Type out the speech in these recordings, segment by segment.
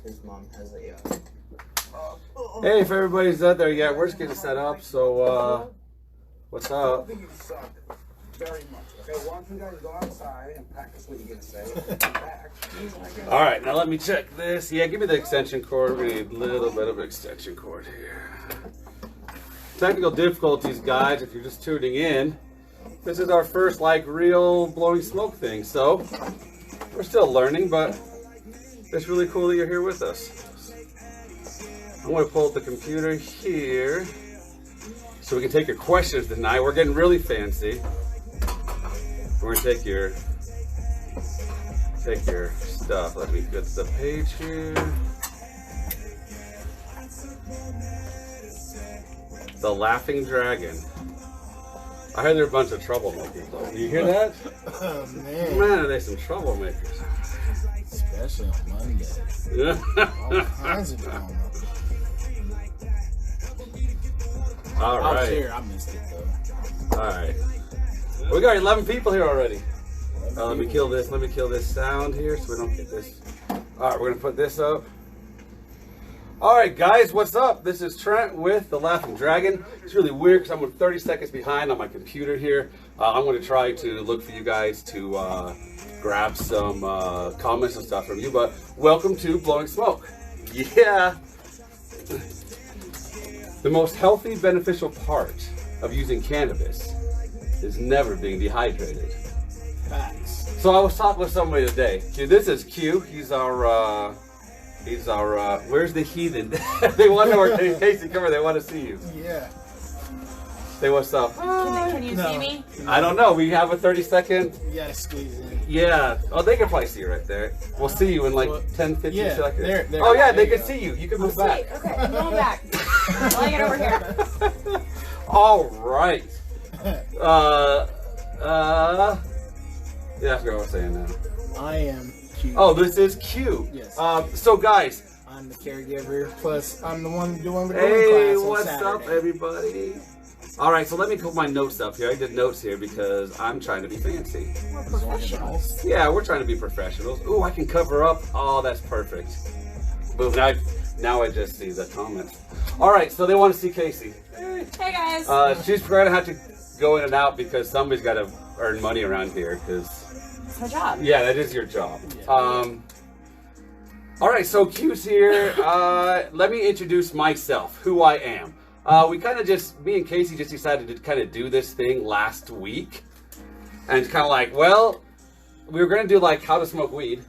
his mom has a. Hey, if everybody's out there, yeah, we're just getting set up. So, what's up? Very much. Okay, why don't you guys go outside and practice what you're gonna say? All right, now let me check this. Yeah, give me the extension cord. We need a little bit of an extension cord here. Technical difficulties, guys. If you're just tuning in, this is our first like real blowing smoke thing. So we're still learning, but it's really cool that you're here with us. I'm going to pull up the computer here so we can take your questions tonight. We're getting really fancy. We're going to take your stuff. Let me get the page here. The Laughing Dragon. I heard there are a bunch of troublemakers though. Do you hear that? Oh, man. Man, are they some troublemakers? Especially on Monday. Yeah. All kinds of drama. All I was right. here. I missed it though. All right. We got 11 people here already. Let me kill this. Let me kill this sound here so we don't get this. All right, we're gonna put this up. All right, guys, what's up? This is Trent with The Laughing Dragon. It's really weird because I'm 30 seconds behind on my computer here. I'm going to try to look for you guys to grab some comments and stuff from you, but welcome to Blowing Smoke. Yeah. The most healthy, beneficial part of using cannabis is never being dehydrated. Facts. So I was talking with somebody today. Dude, this is Q. He's our, where's the heathen? They want to know where Casey, come here, they want to see you. Yeah. Say what's up. Can you No. see me? I don't know, we have a 30-second. You gotta squeeze in. Yeah. Oh, they can probably see you right there. We'll see you in like Well, 10, 15 yeah, seconds. there- Oh yeah, there they you can go. see you. You can move Sweet. back. Okay, I'm going back. I'll get over here. All right. Yeah, I forgot what I was saying now. I am cute. Oh, this is Q. Yes. So guys, I'm the caregiver. Plus, I'm the one doing the hey, class on what's Saturday. up, everybody? All right, so let me put my notes up here. I did notes here because I'm trying to be fancy. We're professionals. Yeah, we're trying to be professionals. Ooh, I can cover up. Oh, that's perfect. Boom. Now I just see the comments. All right, so they want to see Casey. Hey guys. She's going to have to go in and out because somebody's got to earn money around here because, It's my job. yeah, that is your job. Yeah. All right, so Q's here. Let me introduce myself, who I am. We kind of me and Casey just decided to kind of do this thing last week. And it's kind of like, well, we were going to do like how to smoke weed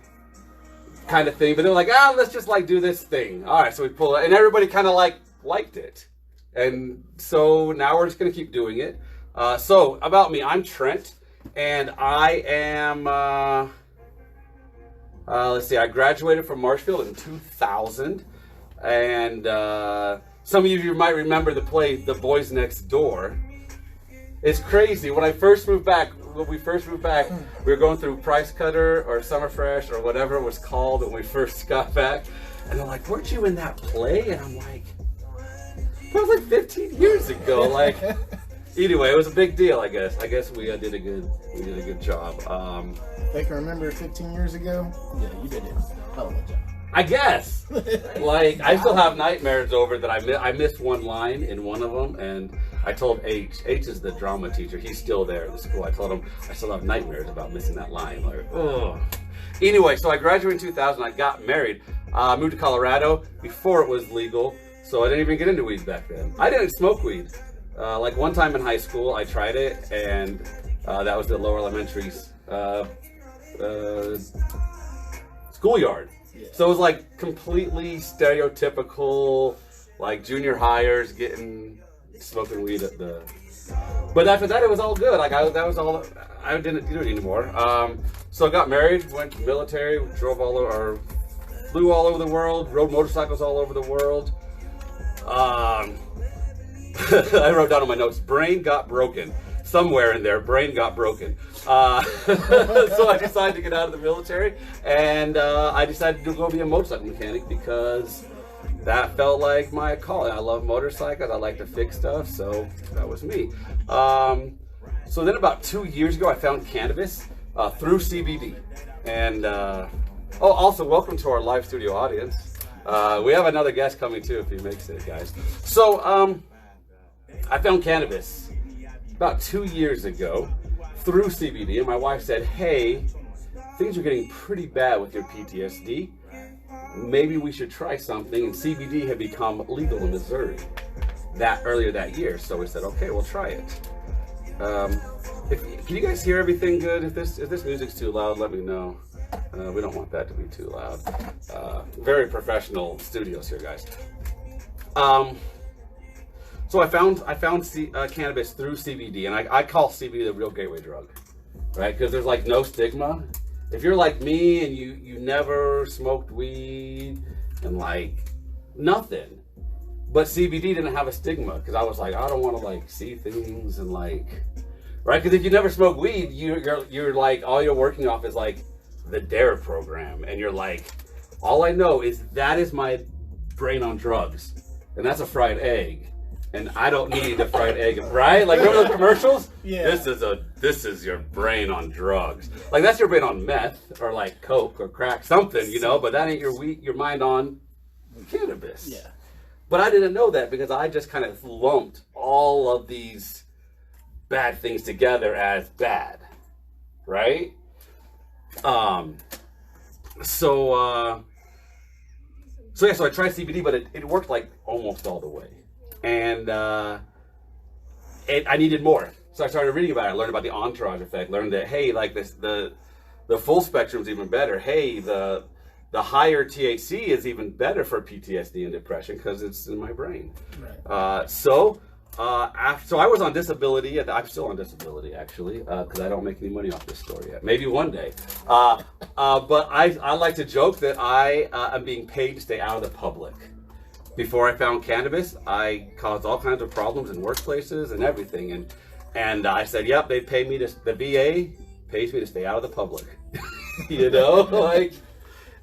kind of thing. But they're like, let's just like do this thing. All right, so we pull it. And everybody kind of like liked it. And so now we're just going to keep doing it. So about me, I'm Trent. And I am, let's see, I graduated from Marshfield in 2000. And some of you might remember the play The Boys Next Door. It's crazy. When we first moved back, we were going through Price Cutter or Summer Fresh or whatever it was called when we first got back. And they're like, weren't you in that play? And I'm like, that was like 15 years ago. Like, anyway, it was a big deal, I guess. I guess we did a good job. They can remember 15 years ago. Yeah, you did it. Hell of a job. I guess. Like, I still have nightmares over that. I missed one line in one of them, and I told H is the drama teacher. He's still there at the school. I told him I still have nightmares about missing that line. Like, oh. Anyway, so I graduated in 2000. I got married. Moved to Colorado before it was legal, so I didn't even get into weed back then. I didn't smoke weed. Like one time in high school, I tried it, and that was the lower elementary's schoolyard. Yeah. So it was like completely stereotypical, like junior hires smoking weed at the. But after that, it was all good. Like that was all. I didn't do it anymore. So I got married, went to military, drove all over, or flew all over the world, rode motorcycles all over the world. I wrote down on my notes, brain got broken. Somewhere in there, brain got broken. So I decided to get out of the military, and I decided to go be a motorcycle mechanic because that felt like my calling. I love motorcycles. I like to fix stuff, so that was me. So then about 2 years ago, I found cannabis through CBD, and Oh, also, welcome to our live studio audience. We have another guest coming too, if he makes it, guys. So, I found cannabis about 2 years ago through CBD, and my wife said, hey, things are getting pretty bad with your PTSD. Maybe we should try something, and CBD had become legal in Missouri earlier that year, so we said, okay, we'll try it. Can you guys hear everything good? If this music's too loud, let me know. We don't want that to be too loud. Very professional studios here, guys. So I found cannabis through CBD, and I call CBD the real gateway drug, right? Because there's like no stigma. If you're like me and you never smoked weed and like nothing, but CBD didn't have a stigma, because I was like, I don't want to like see things and like, right? Because if you never smoke weed, you're like, all you're working off is like the DARE program, and you're like, all I know is that is my brain on drugs, and that's a fried egg, and I don't need a fried egg, right? Like, remember those commercials? Yeah. This is your brain on drugs. Like, that's your brain on meth or like coke or crack, something, you know. But that ain't your mind on cannabis. Yeah. But I didn't know that, because I just kind of lumped all of these bad things together as bad, right? So I tried CBD, but it worked like almost all the way, and I needed more. So I started reading about it. I learned about the entourage effect. Learned that, hey, like this, the full spectrum's even better. Hey, the higher THC is even better for PTSD and depression because it's in my brain. Right. So I was on disability. I'm still on disability, actually, because I don't make any money off this store yet. Maybe one day. But I like to joke that I am being paid to stay out of the public. Before I found cannabis, I caused all kinds of problems in workplaces and everything. And I said, yep, they pay me the VA pays me to stay out of the public. You know, like,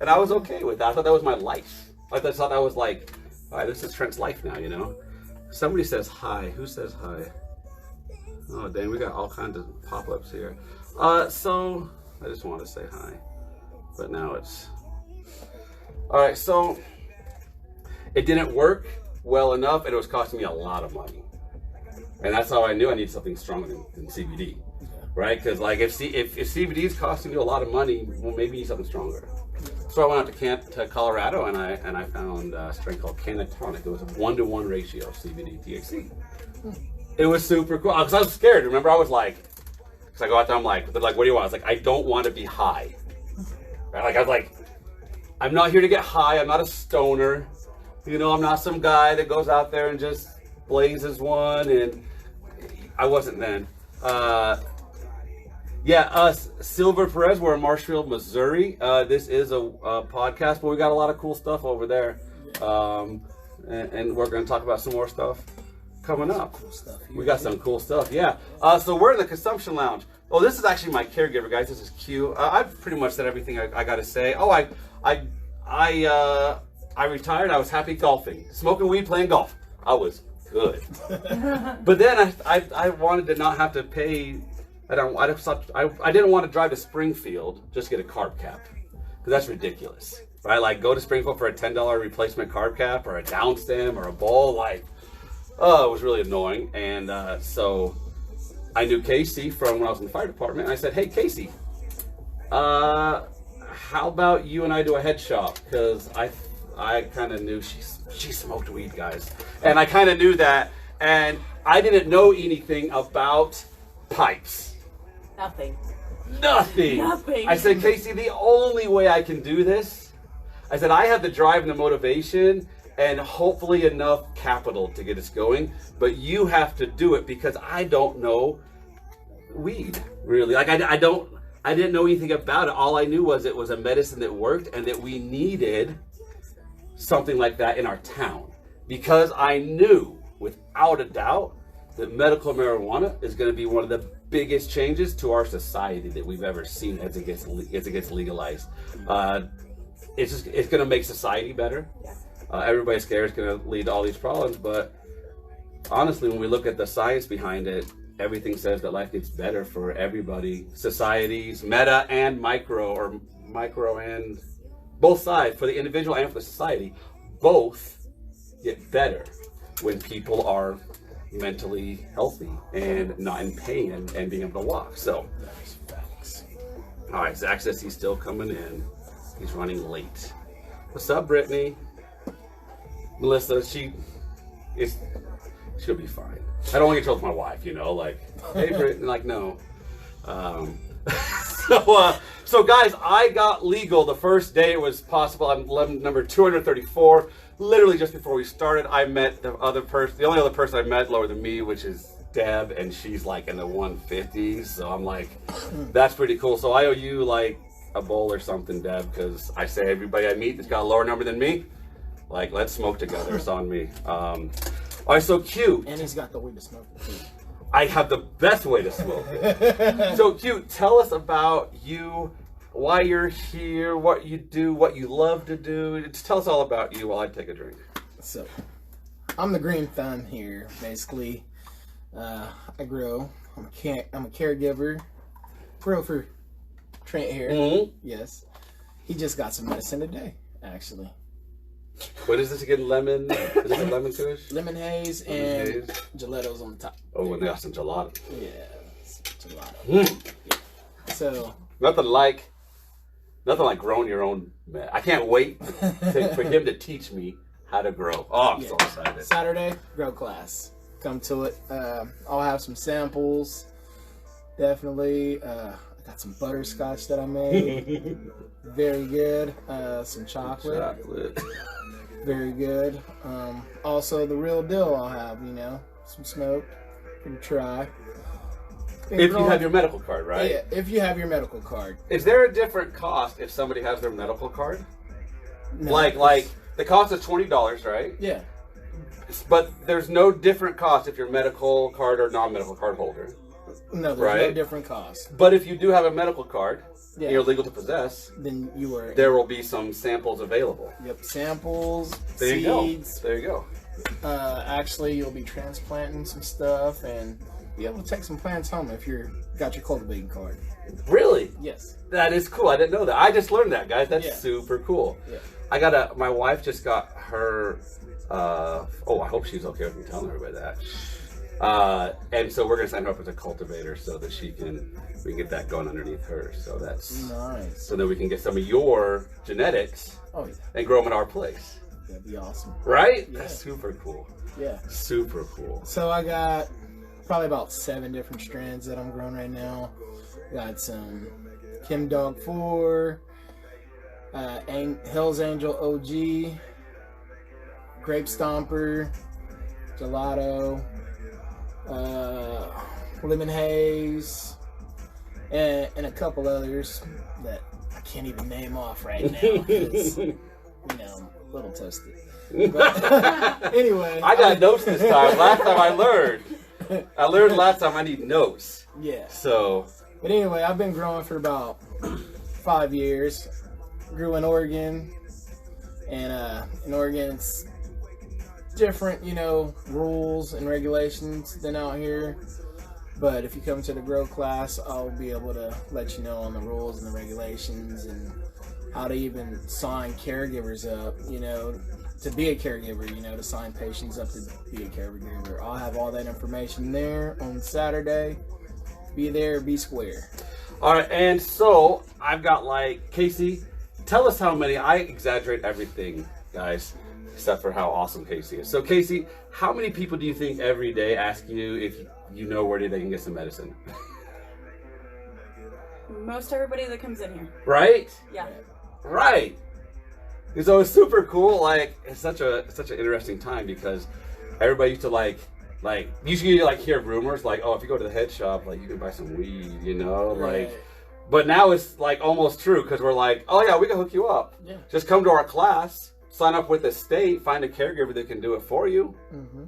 and I was okay with that. I thought that was my life. I thought that was like, all right, this is Trent's life now, you know. Somebody says hi. Who says hi? Oh, dang, we got all kinds of pop-ups here. So I just wanted to say hi, but now it's all right. So it didn't work well enough, and it was costing me a lot of money, and that's how I knew I needed something stronger than CBD, right? Because like if CBD is costing you a lot of money, well, maybe you need something stronger. So I went out to Colorado, and I found a strain called Cannatonic. It was a 1-to-1 ratio of CBD THC. It was super cool, because I was scared. Remember, I was like, because I go out there, I'm like, they're like, what do you want? I was like, I don't want to be high. Right? Like, I was like, I'm not here to get high. I'm not a stoner. You know, I'm not some guy that goes out there and just blazes one. And I wasn't then. Silver Perez, we're in Marshfield, Missouri. This is a podcast, but we got a lot of cool stuff over there. And we're going to talk about some more stuff coming up. We got some cool stuff, yeah. So we're in the consumption lounge. Oh, this is actually my caregiver, guys. This is Q. I've pretty much said everything I got to say. Oh, I retired. I was happy golfing, smoking weed, playing golf. I was good. But then I wanted to not have to pay. I didn't want to drive to Springfield just to get a carb cap, because that's ridiculous, right? Like, go to Springfield for a $10 replacement carb cap or a down stem or a bowl. Like, oh, it was really annoying. And so I knew Casey from when I was in the fire department. I said, hey, Casey, how about you and I do a head shop? Because I kind of knew she smoked weed, guys. And I kind of knew that. And I didn't know anything about pipes. Nothing. I said, Casey, the only way I can do this, I said, I have the drive and the motivation and hopefully enough capital to get us going, but you have to do it, because I don't know weed, really. Like, I didn't know anything about it. All I knew was it was a medicine that worked, and that we needed something like that in our town, because I knew without a doubt that medical marijuana is going to be one of the biggest changes to our society that we've ever seen as it gets legalized. It's going to make society better. Everybody's scared it's going to lead to all these problems, but honestly, when we look at the science behind it, everything says that life gets better for everybody. Societies, meta and micro, or micro and both sides, for the individual and for the society, both get better when people are mentally healthy and not in pain and being able to walk. So, all right, Zach says he's still coming in. He's running late. What's up, Brittany? Melissa, she'll be fine. I don't want to get told to my wife, you know, like, hey, Brittany, like, no. So guys, I got legal the first day it was possible. I'm number 234. Literally just before we started, I met the only other person I met lower than me, which is Deb, and she's like in the 150s. So I'm like, that's pretty cool. So I owe you like a bowl or something, Deb, because I say everybody I meet that's got a lower number than me, like, let's smoke together. It's on me. All right, so cute. And he's got the way to smoke it too. I have the best way to smoke it. So cute. Tell us about you, why you're here, what you do, what you love to do. Just tell us all about you while I take a drink. So, I'm the green thumb here, basically. I grow. I'm a caregiver. Grow for Trent here. Mm-hmm. Yes. He just got some medicine today, actually. What is this again? Lemon? Is it a lemon kush? Lemon haze and gelatos on the top. Oh, and they got some gelato. Yeah, gelato. Mm. Yeah. So Nothing like growing your own. I can't wait for him to teach me how to grow. Oh, I'm so excited. Saturday, grow class. Come to it. I'll have some samples. Definitely. I got some butterscotch that I made. Very good. Some chocolate. Very good. Also, the real deal I'll have, you know, some smoke. Can try. If you have your medical card, right? Yeah, if you have your medical card. Is there a different cost if somebody has their medical card? No. Like the cost is $20, right? Yeah. But there's no different cost if you're medical card or non-medical card holder. No, there's Right? no different cost. But if you do have a medical card, Yeah. and you're legal to possess, Then you are. there will be some samples available. Yep, samples, There you seeds. go. There you go. Actually, you'll be transplanting some stuff and be able to take some plants home if you're got your cultivating card. Really? Yes. That is cool. I didn't know that. I just learned that, guys. That's Yeah. super cool. Yeah. My wife just got her, I hope she's okay with me telling everybody that. And so we're going to sign her up as a cultivator so that we can get that going underneath her. So that's Nice. so that we can get some of your genetics Oh yeah, and grow them at our place. that'd be awesome. Right? Yeah. That's super cool. Yeah. Super cool. So I got probably about 7 different strands that I'm growing right now. Got some Kim Dog 4, Hell's Angel OG, Grape Stomper, Gelato, Lemon Haze, and a couple others that I can't even name off right now because, you know, I'm a little toasted. But anyway. I got notes this time. Last time I learned last time I need notes. Yeah. So. But anyway, I've been growing for about 5 years. Grew in Oregon. And in Oregon, it's different, you know, rules and regulations than out here. But if you come to the grow class, I'll be able to let you know on the rules and the regulations and how to even sign caregivers up, you know, to be a caregiver, you know, to sign patients up to be a caregiver. I'll have all that information there on Saturday. Be there, be square. All right, and so I've got like, Casey, tell us how many. I exaggerate everything, guys, except for how awesome Casey is. So Casey, how many people do you think every day ask you if you know where they can get some medicine? Most everybody that comes in here. Right? Yeah. Right. So it's super cool. Like, it's such an interesting time because everybody used to like usually like hear rumors like, oh, if you go to the head shop, like you can buy some weed, you know, Right. like. But now it's like almost true because we're like, oh yeah, we can hook you up. Yeah. Just come to our class, sign up with the state, find a caregiver that can do it for you. Mm-hmm.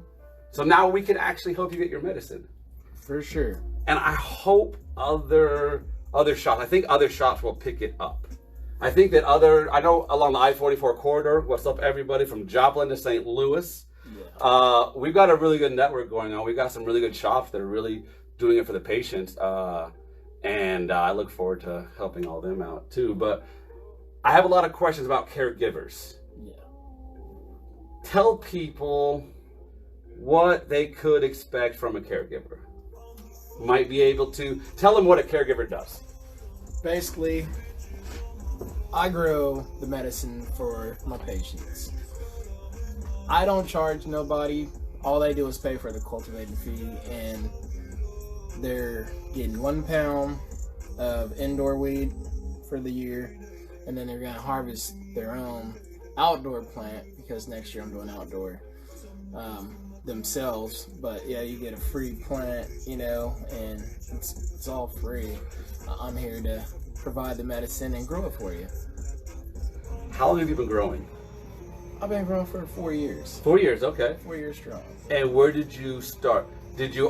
So now we can actually help you get your medicine. For sure. And I hope other shops, I think other shops will pick it up. I think that I know along the I-44 corridor, what's up everybody from Joplin to St. Louis, Yeah. we've got a really good network going on. We've got some really good shops that are really doing it for the patients. And I look forward to helping all them out too. But I have a lot of questions about caregivers. Yeah. Tell people what they could expect from a caregiver. Might be able to tell them what a caregiver does. Basically, I grow the medicine for my patients. I don't charge nobody. All they do is pay for the cultivating fee, and they're getting 1 pound of indoor weed for the year, and then they're gonna harvest their own outdoor plant, because next year I'm doing outdoor themselves. But yeah, you get a free plant, you know, and it's all free. I'm here to provide the medicine and grow it for you. How long have you been growing? I've been growing for 4 years. 4 years, okay. 4 years strong. And where did you start? Did you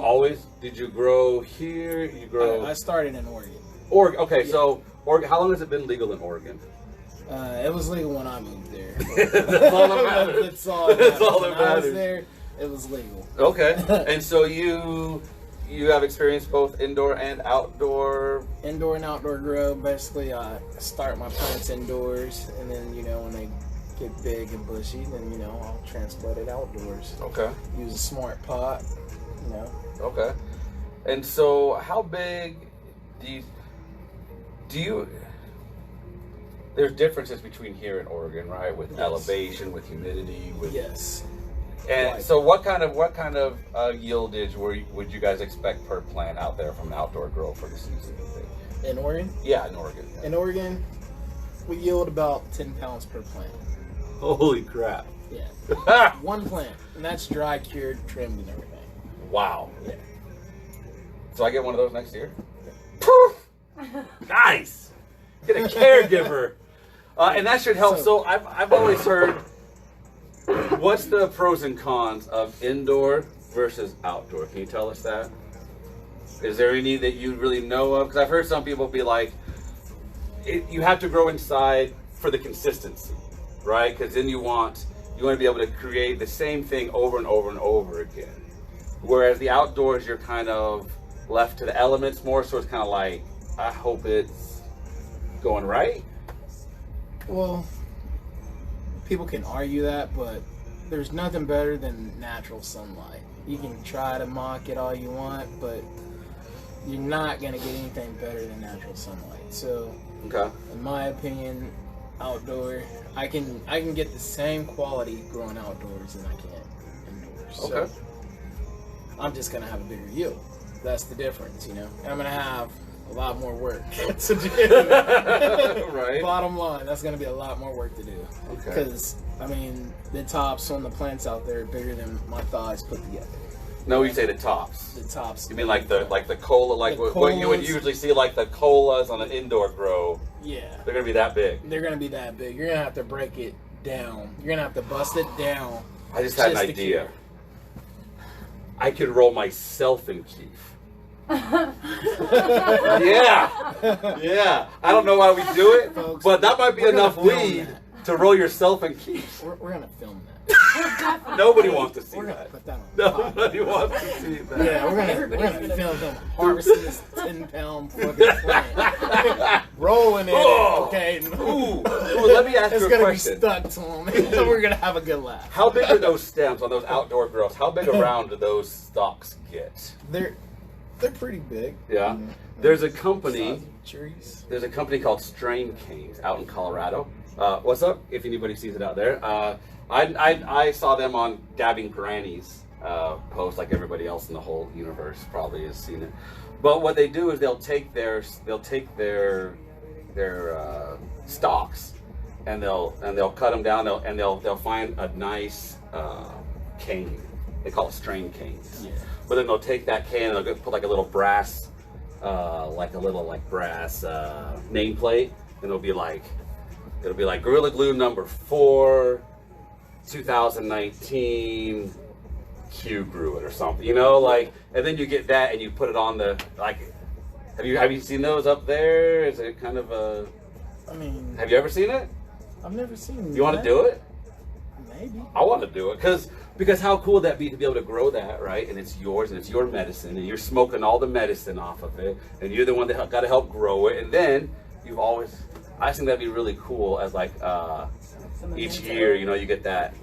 grow here? You grow I started in Oregon. Oregon. Okay, Yeah. So Oregon. How long has it been legal in Oregon? It was legal when I moved there. That's all that matters. That's all that That's matters. all that When I was matters. there, it was legal. Okay. And so you have experience both indoor and outdoor. Indoor and outdoor grow. Basically, I start my plants indoors, and then, you know, when they get big and bushy, then, you know, I'll transplant it outdoors. Okay. Use a smart pot, you know. Okay. And so how big do you there's differences between here and Oregon, right? With Yes. elevation, with humidity, with Yes. And Right. so what kind of yieldage would you guys expect per plant out there from an outdoor grow for the season? you think? In Oregon? Yeah, in Oregon. In Oregon, we yield about 10 pounds per plant. Holy crap. Yeah. 1 plant. And that's dry, cured, trimmed, and everything. Wow. Yeah. So I get one of those next year? Poof! Nice! Get a caregiver. And that should help. So I've always heard, what's the pros and cons of indoor versus outdoor? Can you tell us that? Is there any that you really know of? Because I've heard some people be like, you have to grow inside for the consistency, right? Because then you want to be able to create the same thing over and over and over again. Whereas the outdoors, you're kind of left to the elements more, so it's kind of like, I hope it's going right. Well, people can argue that, but there's nothing better than natural sunlight. You can try to mock it all you want, but you're not going to get anything better than natural sunlight. So, Okay. in my opinion, outdoor, I can get the same quality growing outdoors than I can indoors. Okay. So, I'm just going to have a bigger yield. That's the difference, you know. And I'm going to have a lot more work to do. Right. Bottom line, that's going to be a lot more work to do. Okay. Because, I mean, the tops on the plants out there are bigger than my thighs put together. No, you say the tops. The tops. You mean like the cola, like The what you would colas. usually see, like the colas on an indoor grow. Yeah. They're gonna be that big. They're going to be that big. You're going to have to break it down. You're going to have to bust it down. I just had an to idea. cure. I could roll myself in keef. Yeah, yeah. I don't know why we do it, Folks, but that might be we're gonna enough film weed to roll yourself in keef. We're going to film that. Nobody wants to see We're going to that. put that on the pod. Nobody wants to see that. Yeah, we're gonna Everybody's film them harvesting this 10-pound fucking plant, rolling in Oh. it. Okay, Ooh, let me ask it's you a gonna question. be stuck to them. And we're gonna have a good laugh. How big are those stems on those outdoor grows? How big around do those stalks get? They're pretty big. Yeah. There's a company. Size of trees. There's a company called Strain Kings out in Colorado. What's up? If anybody sees it out there, I saw them on Dabbing Grannies post, like everybody else in the whole universe probably has seen it. But what they do is they'll take their stalks and they'll cut them down and they'll find a nice cane. They call it strain canes. Yeah. But then they'll take that cane and they'll put like a little brass nameplate, and it'll be like Gorilla Glue number 4, 2019. Q grew it or something, you know, like, and then you get that and you put it on the like. Have you seen those up there? Is it kind of a? I mean, Have you ever seen it? I've never seen. You want to do it? Maybe. I want to do it because how cool would that be to be able to grow that, right? And it's yours and it's your medicine and you're smoking all the medicine off of it and you're the one that got to help grow it, and then you've always I think that'd be really cool as like each year, you know, you get that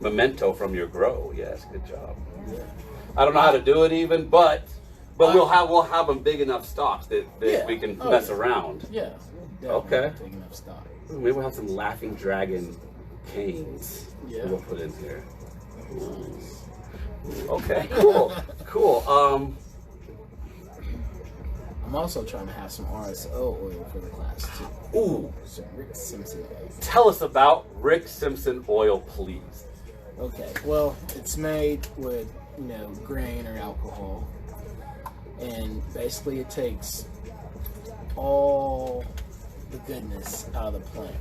memento from your grow. Yes, good job. Yeah. I don't know how to do it even, but we'll have them big enough stocks that Yeah. we can Oh, mess yeah. around. Yeah. Okay. Take enough stock. Ooh, maybe we'll have some Laughing Dragon canes. Yeah. We'll put in here. Ooh. Okay, cool, cool. I'm also trying to have some RSO oil for the class too. Ooh, Some Rick Simpson oil. tell us about Rick Simpson oil, please. Okay, well, it's made with, you know, grain or alcohol. And basically it takes all the goodness out of the plant.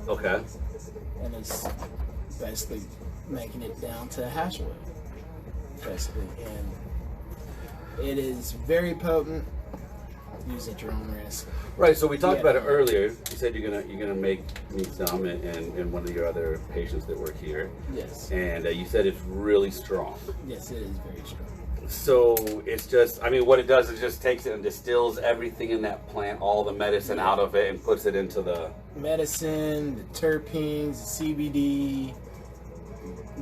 Okay. And it's basically making it down to hash oil. Basically. And it is very potent. Use at your own risk. Right. So we talked Yeah. about it earlier. You said you're gonna make me some, and one of your other patients that were here, Yes. and you said it's really strong. Yes, it is very strong. So it's just, I mean, what it does is just takes it and distills everything in that plant, all the medicine out of it, and puts it into the. Medicine, the terpenes, the CBD,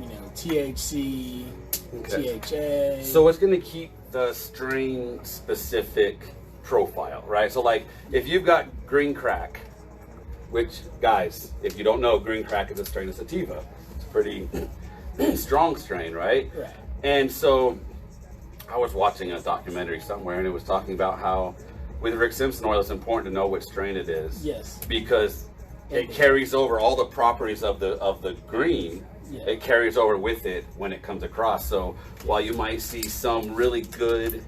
you know, THC, Okay. THA. So it's going to keep the strain specific profile, right? So like if you've got green crack, which guys, if you don't know, green crack is a strain of sativa. It's a pretty strong strain, right? Right. And so I was watching a documentary somewhere and it was talking about how with Rick Simpson oil it's important to know which strain it is. Yes. Because it carries over all the properties of the green. Yeah. It carries over with it when it comes across. So while you might see some really good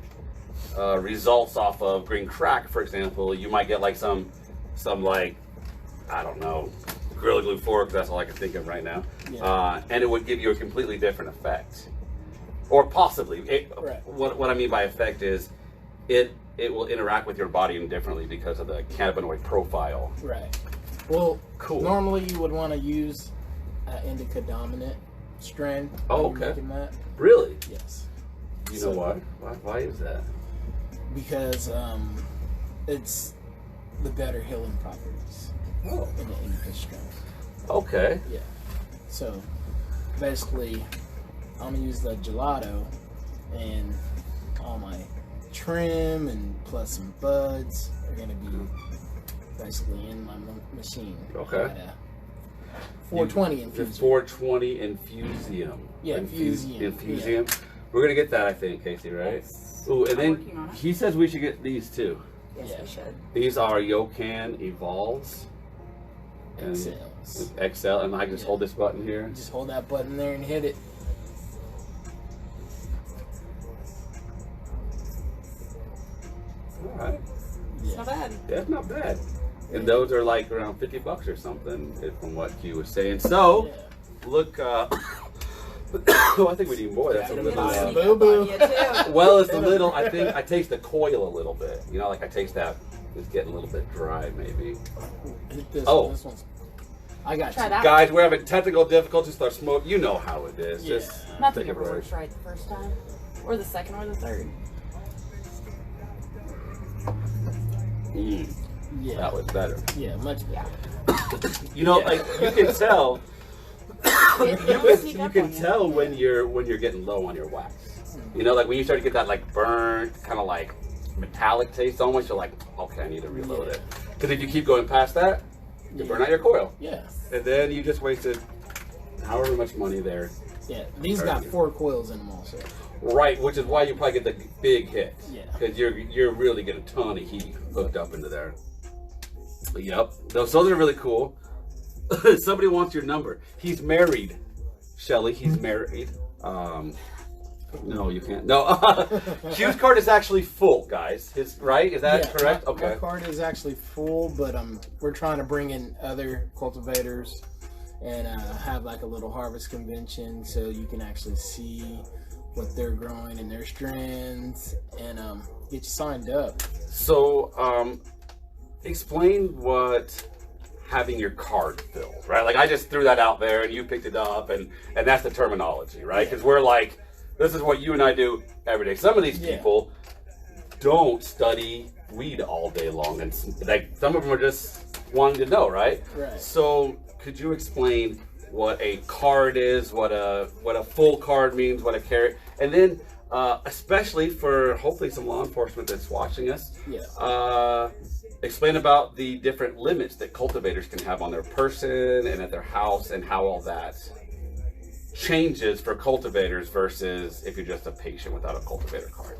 results off of green crack, for example, you might get like some like, I don't know, Gorilla Glue 4, because that's all I can think of right now. Yeah. And it would give you a completely different effect. Or possibly. Right. What I mean by effect is it will interact with your body differently because of the cannabinoid profile. Right. Well, Cool. normally you would want to use an indica dominant strain. Oh, when you're okay. making that. Really? Yes. You So- know why? Why is that? Because it's the better healing properties Oh. in the indica strain. Okay. Yeah. So basically, I'm gonna use the gelato and all my trim and plus some buds are gonna be basically in my machine. Okay. At a 420 The infusion. 420 Infusium. Yeah, Infusium. Infusium. We're gonna get that, I think, Casey, right? Yes. Ooh, and I'm working on then it. he says we should get these too. Yes, Yeah. we should. These are Yocan Evolves. And XLs. XL, and I can just Yeah. hold this button here. Just hold that button there and hit it. All right. It's Yeah. not bad. That's not bad. And those are like around $50 or something, from what Q was saying. So, Yeah. look, I think we need more. That's a Gotta little. get Sneak Boo up boo. on you, too. Well, it's a little. I think I taste the coil a little bit. You know, like I taste that. It's getting a little bit dry, maybe. Hit this Oh. one. This one's. I got Try you. that. Guys, we're having technical difficulties with our smoke. You know how it is. Yeah. Just Nothing take a ever break. works right the first time. Or the second or the third. Mm, Yeah. that was better. Yeah, much better. You know, Yeah. like you can tell. It'll sneak You up can on you. tell when you're getting low on your wax. You know, like when you start to get that like burnt, kind of like metallic taste almost. You're like, okay, I need to reload Yeah. it. Because if you keep going past that, you burn out your coil, Yeah. and then you just wasted however much money there. Yeah. These got 4 coils in them also. Right, which is why you probably get the big hits. Yeah. Because you're really getting a ton of heat hooked up into there. But yep. Those are really cool. Somebody wants your number. He's married, Shelly. He's married. No, you can't. No. Q's card is actually full, guys. Right? Is that Yeah, correct? My Okay. card is actually full, but we're trying to bring in other cultivators and have like a little harvest convention so you can actually see what they're growing in their strands and get you signed up. So, explain what having your card filled, right? Like I just threw that out there and you picked it up and that's the terminology, right? Because we're like, this is what you and I do every day. Some of these Yeah. people don't study weed all day long, and like some of them are just wanting to know, right? Right. So could you explain what a card is, what a full card means, what a carry, and then especially for hopefully some law enforcement that's watching us, explain about the different limits that cultivators can have on their person and at their house, and how all that changes for cultivators versus if you're just a patient without a cultivator card.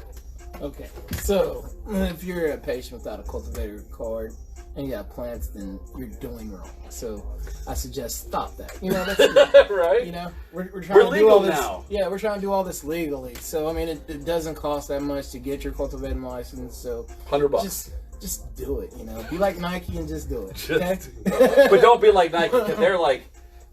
Okay, so if you're a patient without a cultivator card and you got plants, then you're doing wrong. So I suggest stop that. You know, that's Right? you know, we're trying We're to do legal all this. now. Yeah, we're trying to do all this legally. So I mean, it doesn't cost that much to get your cultivating license. So $100. just do it. You know, be like Nike and just do it. Just Okay. But don't be like Nike, because they're like,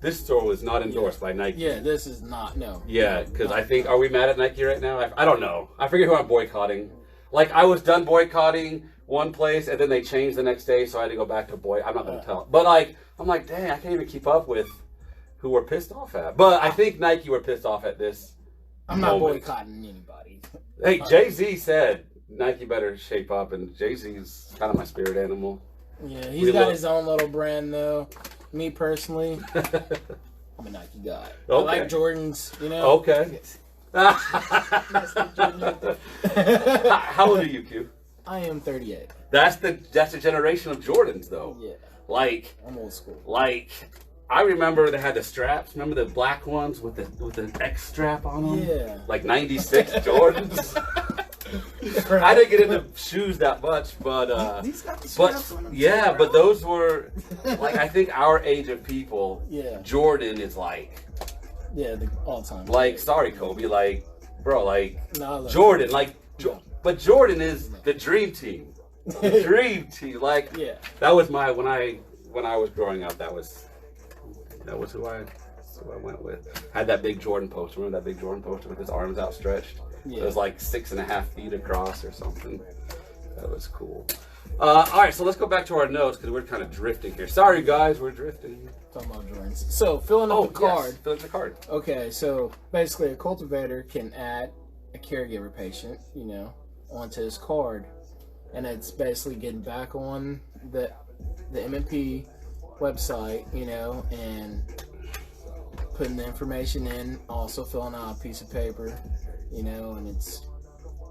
this store was not endorsed by Nike. Yeah, this is not no. Yeah, because I think, are we mad at Nike right now? I don't know. I forget who I'm boycotting. Like, I was done boycotting one place, and then they changed the next day, so I had to go back to I'm not going to tell. But, like, I'm like, dang, I can't even keep up with who we're pissed off at. But I think Nike were pissed off at this. I'm not moment. boycotting anybody. Hey, Jay-Z said Nike better shape up, and Jay-Z's kind of my spirit animal. Yeah, he's got his own little brand though. Me personally, I'm a Nike guy. I Okay. like Jordans, you know. Okay. How old are you, Q? I am 38. That's the generation of Jordans, though. Yeah, Like, I'm old school. I remember they had the straps. Remember the black ones with the X strap on them? Yeah. Like 96 Jordans. I didn't get into shoes that much, but These got the straps on them. yeah, too, but bro. those were like, I think our age of people. Yeah. Jordan is like the all-time. sorry Kobe, like bro, like No, I love Jordan, like but Jordan is the dream team. The dream team. Like Yeah. that was my when I was growing up, that was who I went with. I had that big Jordan poster. Remember that big Jordan poster with his arms outstretched? Yeah. It was like 6.5 feet across or something. That was cool. All right, so let's go back to our notes because we're kind of drifting here. Sorry, guys, we're drifting. Talking about Jordans. So filling up the card. Yes, fill in the card. Okay, so basically a cultivator can add a caregiver patient, you know, onto his card. And it's basically getting back on the MMP website, you know, and putting the information in, also filling out a piece of paper, you know, and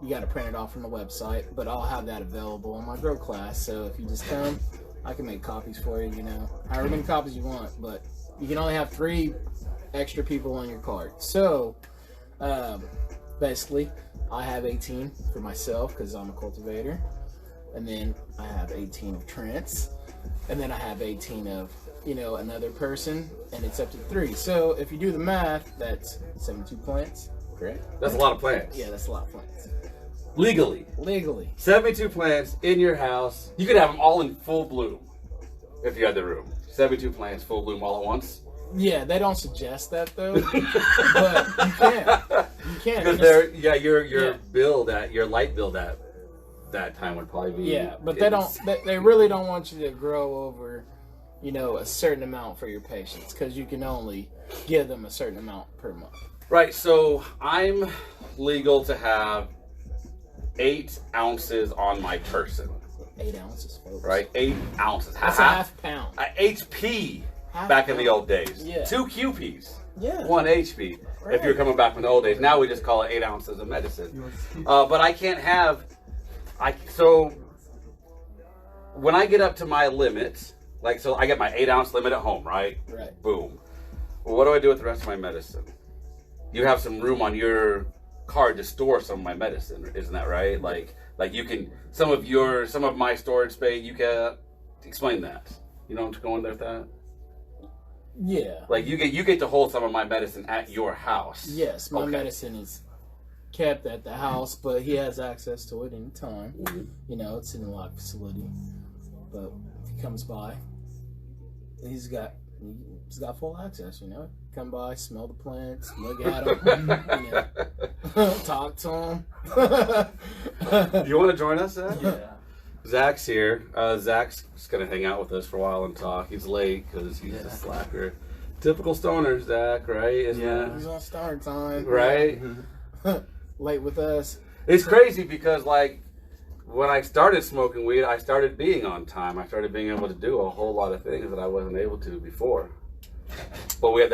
you got to print it off from the website, but I'll have that available in my grow class. So if you just come, I can make copies for you, you know, however many copies you want, but you can only have 3 extra people on your card. So basically I have 18 for myself because I'm a cultivator, and then I have 18 of Trent's, and then I have 18 of, you know, another person, and it's up to 3. So if you do the math, that's 72 plants, correct? That's a lot of plants. Yeah, that's a lot of plants. Legally. 72 plants in your house. You could have them all in full bloom if you had the room. 72 plants, full bloom all at once. Yeah, they don't suggest that though, but you can. You can. Because your build at your light build at that time would probably be. Yeah, but they really don't want you to grow over, you know, a certain amount for your patients because you can only give them a certain amount per month. Right, so I'm legal to have 8 ounces on my person. 8 ounces, folks. Right, 8 ounces. That's a half pound. HP Half back in the pound. old days. Yeah. 2 QPs. Yeah. 1 HP. Right. If you're coming back from the old days, now we just call it 8 ounces of medicine. But I can't have. So when I get up to my limit, like so, I get my 8 ounce limit at home, right? Right. Boom. Well, what do I do with the rest of my medicine? You have some room on your card to store some of my medicine, isn't that right? Like you can some of my storage space. You can explain that. You know what going there with that? Yeah. Like you get to hold some of my medicine at your house. Yes, my Okay. medicine is kept at the house, but he has access to it anytime. Mhm. You know, it's in a locked facility. But if he comes by, he's got full access, you know. Come by, smell the plants, look at them, you know, talk to them. You want to join us, Zach? Yeah. Zach's here. Zach's just gonna hang out with us for a while and talk. He's late because he's a slacker. Typical stoner, Zach, right? Isn't He's that on star time. right? Late with us. It's crazy because like when I started smoking weed, I started being on time. I started being able to do a whole lot of things that I wasn't able to before. But we have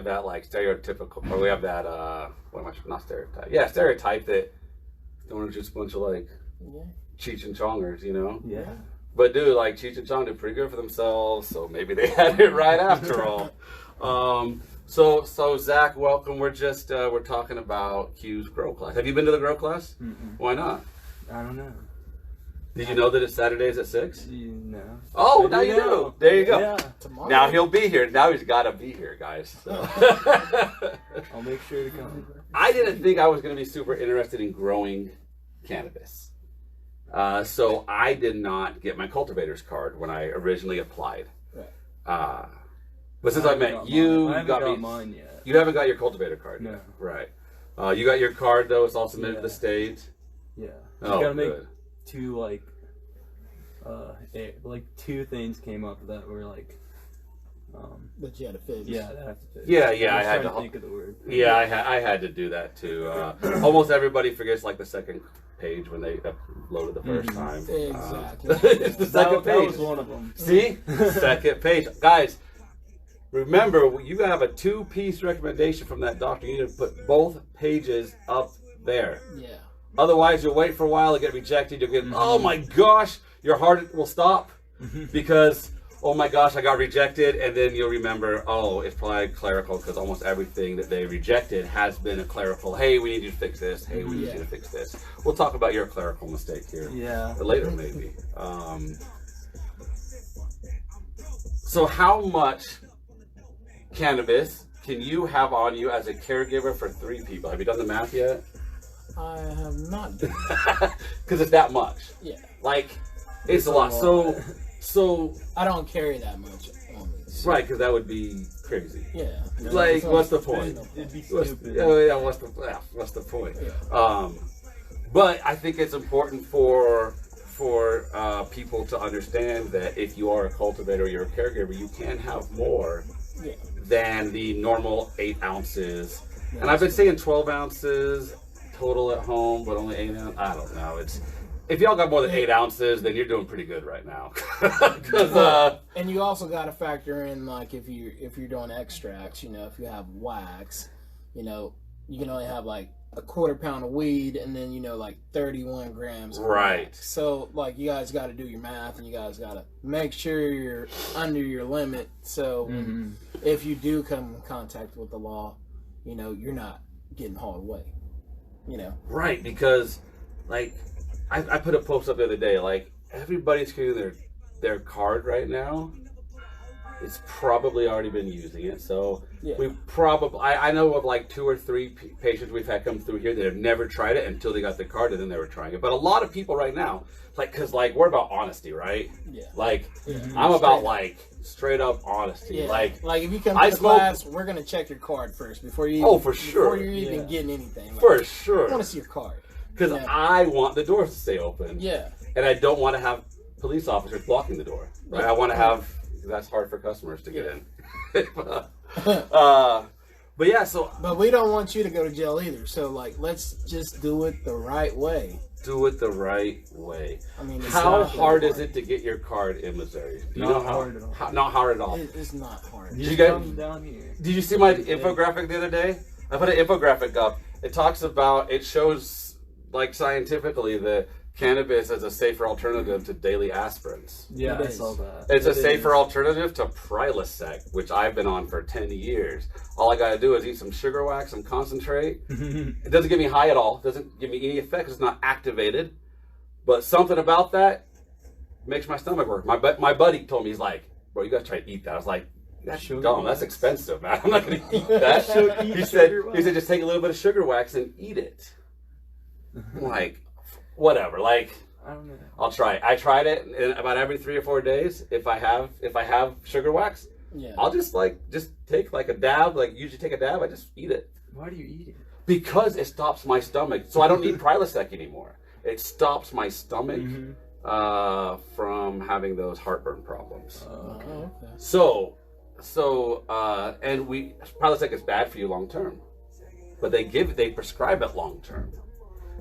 that like stereotypical, or we have that not stereotype. Yeah, stereotype that don't just a bunch of like Cheech and Chongers, you know. Yeah. But dude, like Cheech and Chong did pretty good for themselves, so maybe they had it right after all. So Zach, welcome. We're talking about Q's grow class. Have you been to the grow class? Mm-mm. Why not? I don't know. Did you know that it's Saturdays at 6? No. Oh, I now do you know. know. There you go. Yeah. Tomorrow. Now he'll be here. Now he's got to be here, guys. So. I'll make sure to come. I didn't think I was going to be super interested in growing cannabis. So I did not get my cultivator's card when I originally applied. Right. But since I met you, I haven't got got me. mine yet. You haven't got your cultivator card No. yet. Right. You got your card, though. It's all submitted to the Yeah. state. Yeah. Oh, I gotta make good. two two things came up that were like, But you had to fix. yeah, that have to fit. Yeah, I I was had trying to. think of the word. Yeah, I had to do that too. Almost everybody forgets like the second page when they uploaded the first time. Exactly. It's the second that page. was one of them. See? Second page. Guys, remember, you have a 2-piece recommendation from that doctor. You need to put both pages up there. Yeah. Otherwise, you'll wait for a while to get rejected. You'll get, oh my gosh, your heart will stop because, oh my gosh, I got rejected. And then you'll remember, oh, it's probably clerical because almost everything that they rejected has been a clerical. Hey, we need you to fix this. Hey, we need you to fix this. We'll talk about your clerical mistake here Yeah. later, maybe. So how much cannabis can you have on you as a caregiver for 3 people? Have you done the math yet? I have not done. Because it's that much. Yeah. Like, it's a lot. So I don't carry that much on me. So, right, because that would be crazy. Yeah. Like, So what's the there's point? no point. It'd be What's, stupid. what's the point? Yeah. But I think it's important for people to understand that if you are a cultivator or you're a caregiver, you can have more Yeah. than the normal 8 ounces. And I've been saying 12 ounces total at home, but only 8 ounces. I don't know. It's if y'all got more than 8 ounces, then you're doing pretty good right now. 'Cause, And you also got to factor in like if you're doing extracts, you know, if you have wax, you know, you can only have like a 1/4 pound of weed and then, you know, like 31 grams of Right. wax. So like you guys got to do your math and you guys got to make sure you're under your limit. So if you do come in contact with the law, you know, you're not getting hauled away. You know. right, because like I put a post up the other day, like everybody's getting their card right now. It's probably already been using it, so Yeah. we probably I know of like 2 or 3 patients we've had come through here that have never tried it until they got the card and then they were trying it. But a lot of people right now, like, cause like we're about honesty, right? Yeah. Like Yeah. I'm about Straight up. like straight up honesty. Yeah. Like if you come I to the smoke- class, we're gonna check your card first before you. Oh, for sure. Before you're even Yeah. getting anything. Like, for I sure, want to see your card. because Yeah. I want the doors to stay open. Yeah. And I don't want to have police officers blocking the door. Right? I want to have, that's hard for customers to get in. But yeah, so But we don't want you to go to jail either. So like, let's just do it the right way. do it the right way. I mean, it's How not hard that is it to get your card in Missouri? Do you Not know hard at all. Not hard at all. It's not hard. you get- come down here. Did you see my infographic the other day? I put an infographic up. It talks about, it shows like scientifically that cannabis is a safer alternative to daily aspirins. Yeah, It I is. saw that. It's a It safer is. alternative to Prilosec, which I've been on for 10 years. All I gotta do is eat some sugar wax, some concentrate. It doesn't get me high at all. It doesn't give me any effect 'cause it's not activated. But something about that makes my stomach work. My buddy told me, he's like, bro, you gotta try to eat that. I was like, that's Sugar dumb. That's wax. expensive, man. I'm not gonna eat that. Eat he said, sugar just take a little bit of sugar wax and eat it. I'm like, whatever. Like, I don't know. I'll try it. I tried it, and about every 3 or 4 days, if I have sugar wax, Yeah. I'll just take like a dab, like usually take a dab, I just eat it. Why do you eat it? Because it stops my stomach. So I don't need Prilosec anymore. It stops my stomach from having those heartburn problems. Oh, okay. So and Prilosec is bad for you long term. But they prescribe it long term.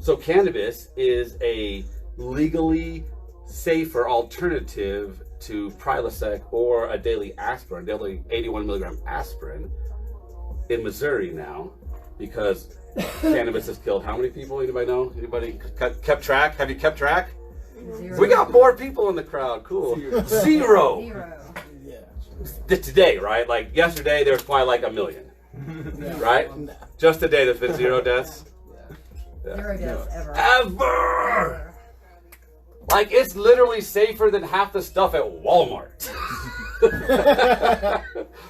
So cannabis is a legally safer alternative to Prilosec or a daily aspirin, daily 81 milligram aspirin in Missouri now, because cannabis has killed how many people? Anybody know? Anybody kept track? Have you kept track? Zero. We got more people in the crowd. Cool. Zero. Yeah. Today, right? Like yesterday, there was probably like 1 million. Right? No. Just today, there's been 0 deaths. Yeah. Zero deaths ever. Ever! Like, it's literally safer than half the stuff at Walmart.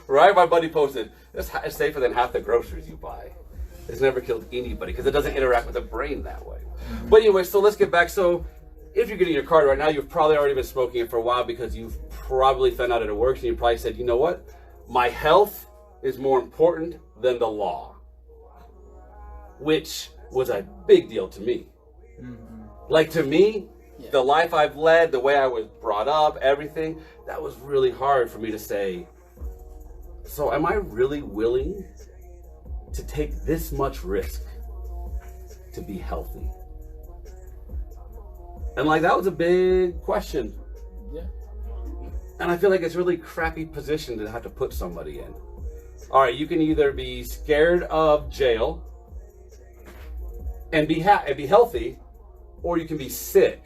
Right? My buddy posted, it's safer than half the groceries you buy. It's never killed anybody because it doesn't interact with the brain that way. But anyway, so let's get back. So if you're getting your card right now, you've probably already been smoking it for a while because you've probably found out it works and you probably said, you know what? My health is more important than the law. Which was a big deal to me. Like, to me, the life I've led, the way I was brought up, everything, that was really hard for me to say, so am I really willing to take this much risk to be healthy? And like, that was a big question. Yeah. And I feel like it's a really crappy position to have to put somebody in. All right, you can either be scared of jail and be healthy, or you can be sick,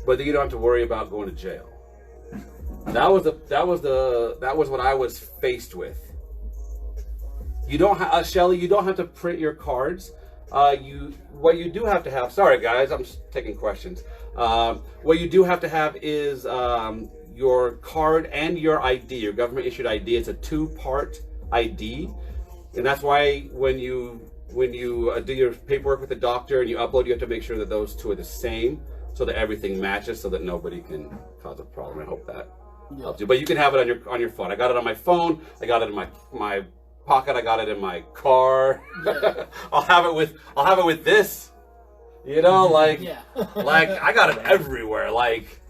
but then you don't have to worry about going to jail. That was what I was faced with. You don't have, Shelly, you don't have to print your cards. What you do have to have, sorry guys, I'm just taking questions. What you do have to have is your card and your ID, your government issued ID. It's a 2-part ID. And that's why when you do your paperwork with the doctor and you upload, you have to make sure that those two are the same so that everything matches so that nobody can cause a problem. I hope that helps you. But you can have it on your phone. I got it on my phone. I got it in my pocket. I got it in my car. I'll have it with this. You know, like like I got it everywhere. Like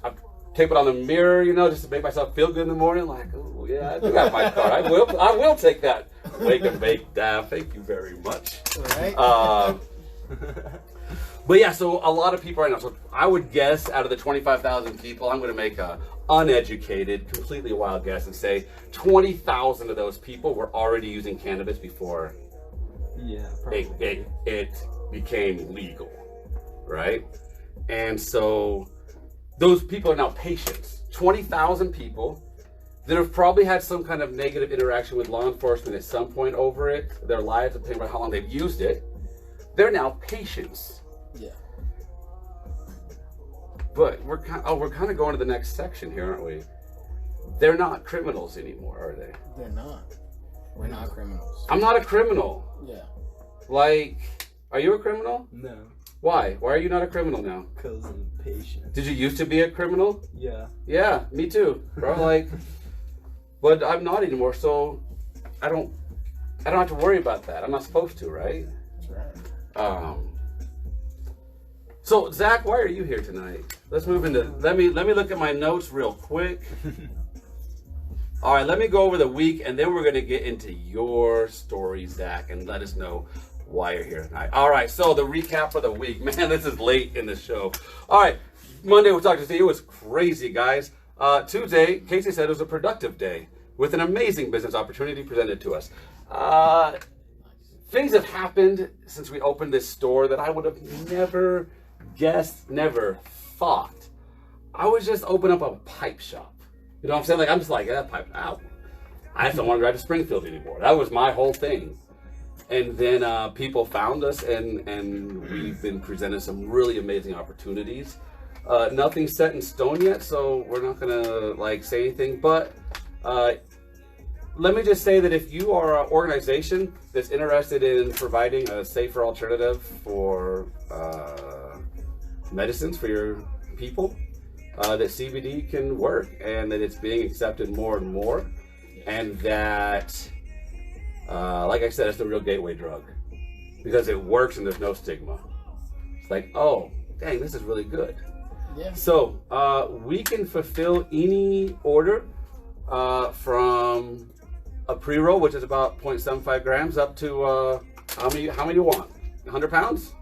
I tape it on the mirror, you know, just to make myself feel good in the morning. Like, oh yeah, I do have my card. I will take that. Wake and bake dab. Thank you very much. Right. But yeah, so a lot of people right now. So I would guess out of the 25,000 people, I'm going to make a uneducated, completely wild guess and say 20,000 of those people were already using cannabis before it became legal, right? And so those people are now patients. 20,000 people that have probably had some kind of negative interaction with law enforcement at some point over it, their lives, depending on how long they've used it. They're now patients. Yeah. But we're kind of going to the next section here, aren't we? They're not criminals anymore, are they? They're not. We're not criminals. I'm not a criminal. Yeah. Like, are you a criminal? No, Why? Why are you not a criminal now? because I'm patient. Did you used to be a criminal? Yeah. Yeah, me too, bro. Like, but I'm not anymore, so I don't have to worry about that. I'm not supposed to, right? That's right. So Zach, why are you here tonight? Let's move into. Let me look at my notes real quick. All right, let me go over the week, and then we're gonna get into your story, Zach, and let us know why you're here tonight. All right, so the recap for the week. Man, this is late in the show. All right, Monday we talked to Steve. It was crazy, guys. Tuesday, Casey said it was a productive day with an amazing business opportunity presented to us. Things have happened since we opened this store that I would have never guessed, never thought. I would just open up a pipe shop. You know what I'm saying? Like, I'm just like, pipe out. I just don't want to drive to Springfield anymore. That was my whole thing. And then people found us, and we've been presented some really amazing opportunities. Nothing's set in stone yet, so we're not gonna like say anything. But let me just say that if you are an organization that's interested in providing a safer alternative for medicines for your people, that CBD can work, and that it's being accepted more and more, and that, like I said, it's the real gateway drug because it works and there's no stigma. It's like, oh, dang, this is really good. Yeah. So we can fulfill any order from a pre-roll, which is about 0.75 grams, up to how many you want? 100 pounds?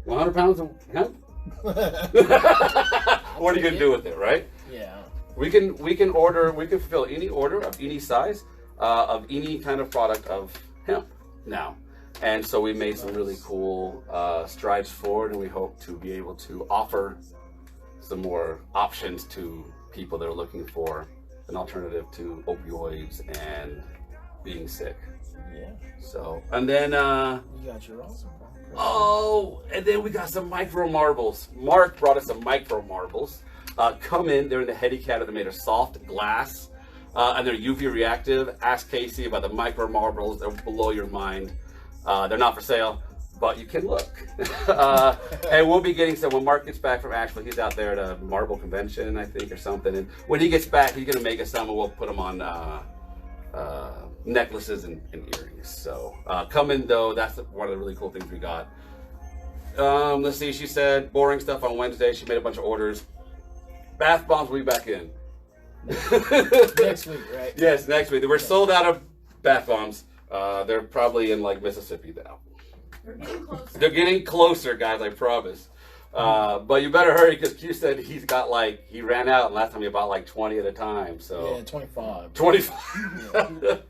100 pounds of hemp? What are you gonna do with it, right? Yeah. We can fulfill any order of any size, of any kind of product of hemp now. And so we made some really cool strides forward, and we hope to be able to offer some more options to people that are looking for an alternative to opioids and being sick. Yeah. So, and then, You got your awesome. and then we got some micro marbles. Mark brought us some micro marbles. Come in, they're in the Heady Cat, they're made of soft glass, and they're UV reactive. Ask Casey about the micro marbles, they'll blow your mind. They're not for sale, but you can look. And we'll be getting some when Mark gets back from Asheville. He's out there at a marble convention, I think, or something. And when he gets back, he's gonna make us some, and we'll put them on necklaces and earrings. So come in though. That's one of the really cool things we got. Let's see. She said boring stuff on Wednesday. She made a bunch of orders. Bath bombs will be back in. Next week, right? Yes, next week. We're sold out of bath bombs. They're probably in like Mississippi now. We're getting closer. They're getting closer, guys, I promise. But you better hurry because Q said he ran out, and last time he bought like 20 at a time. So Yeah, 25. 25.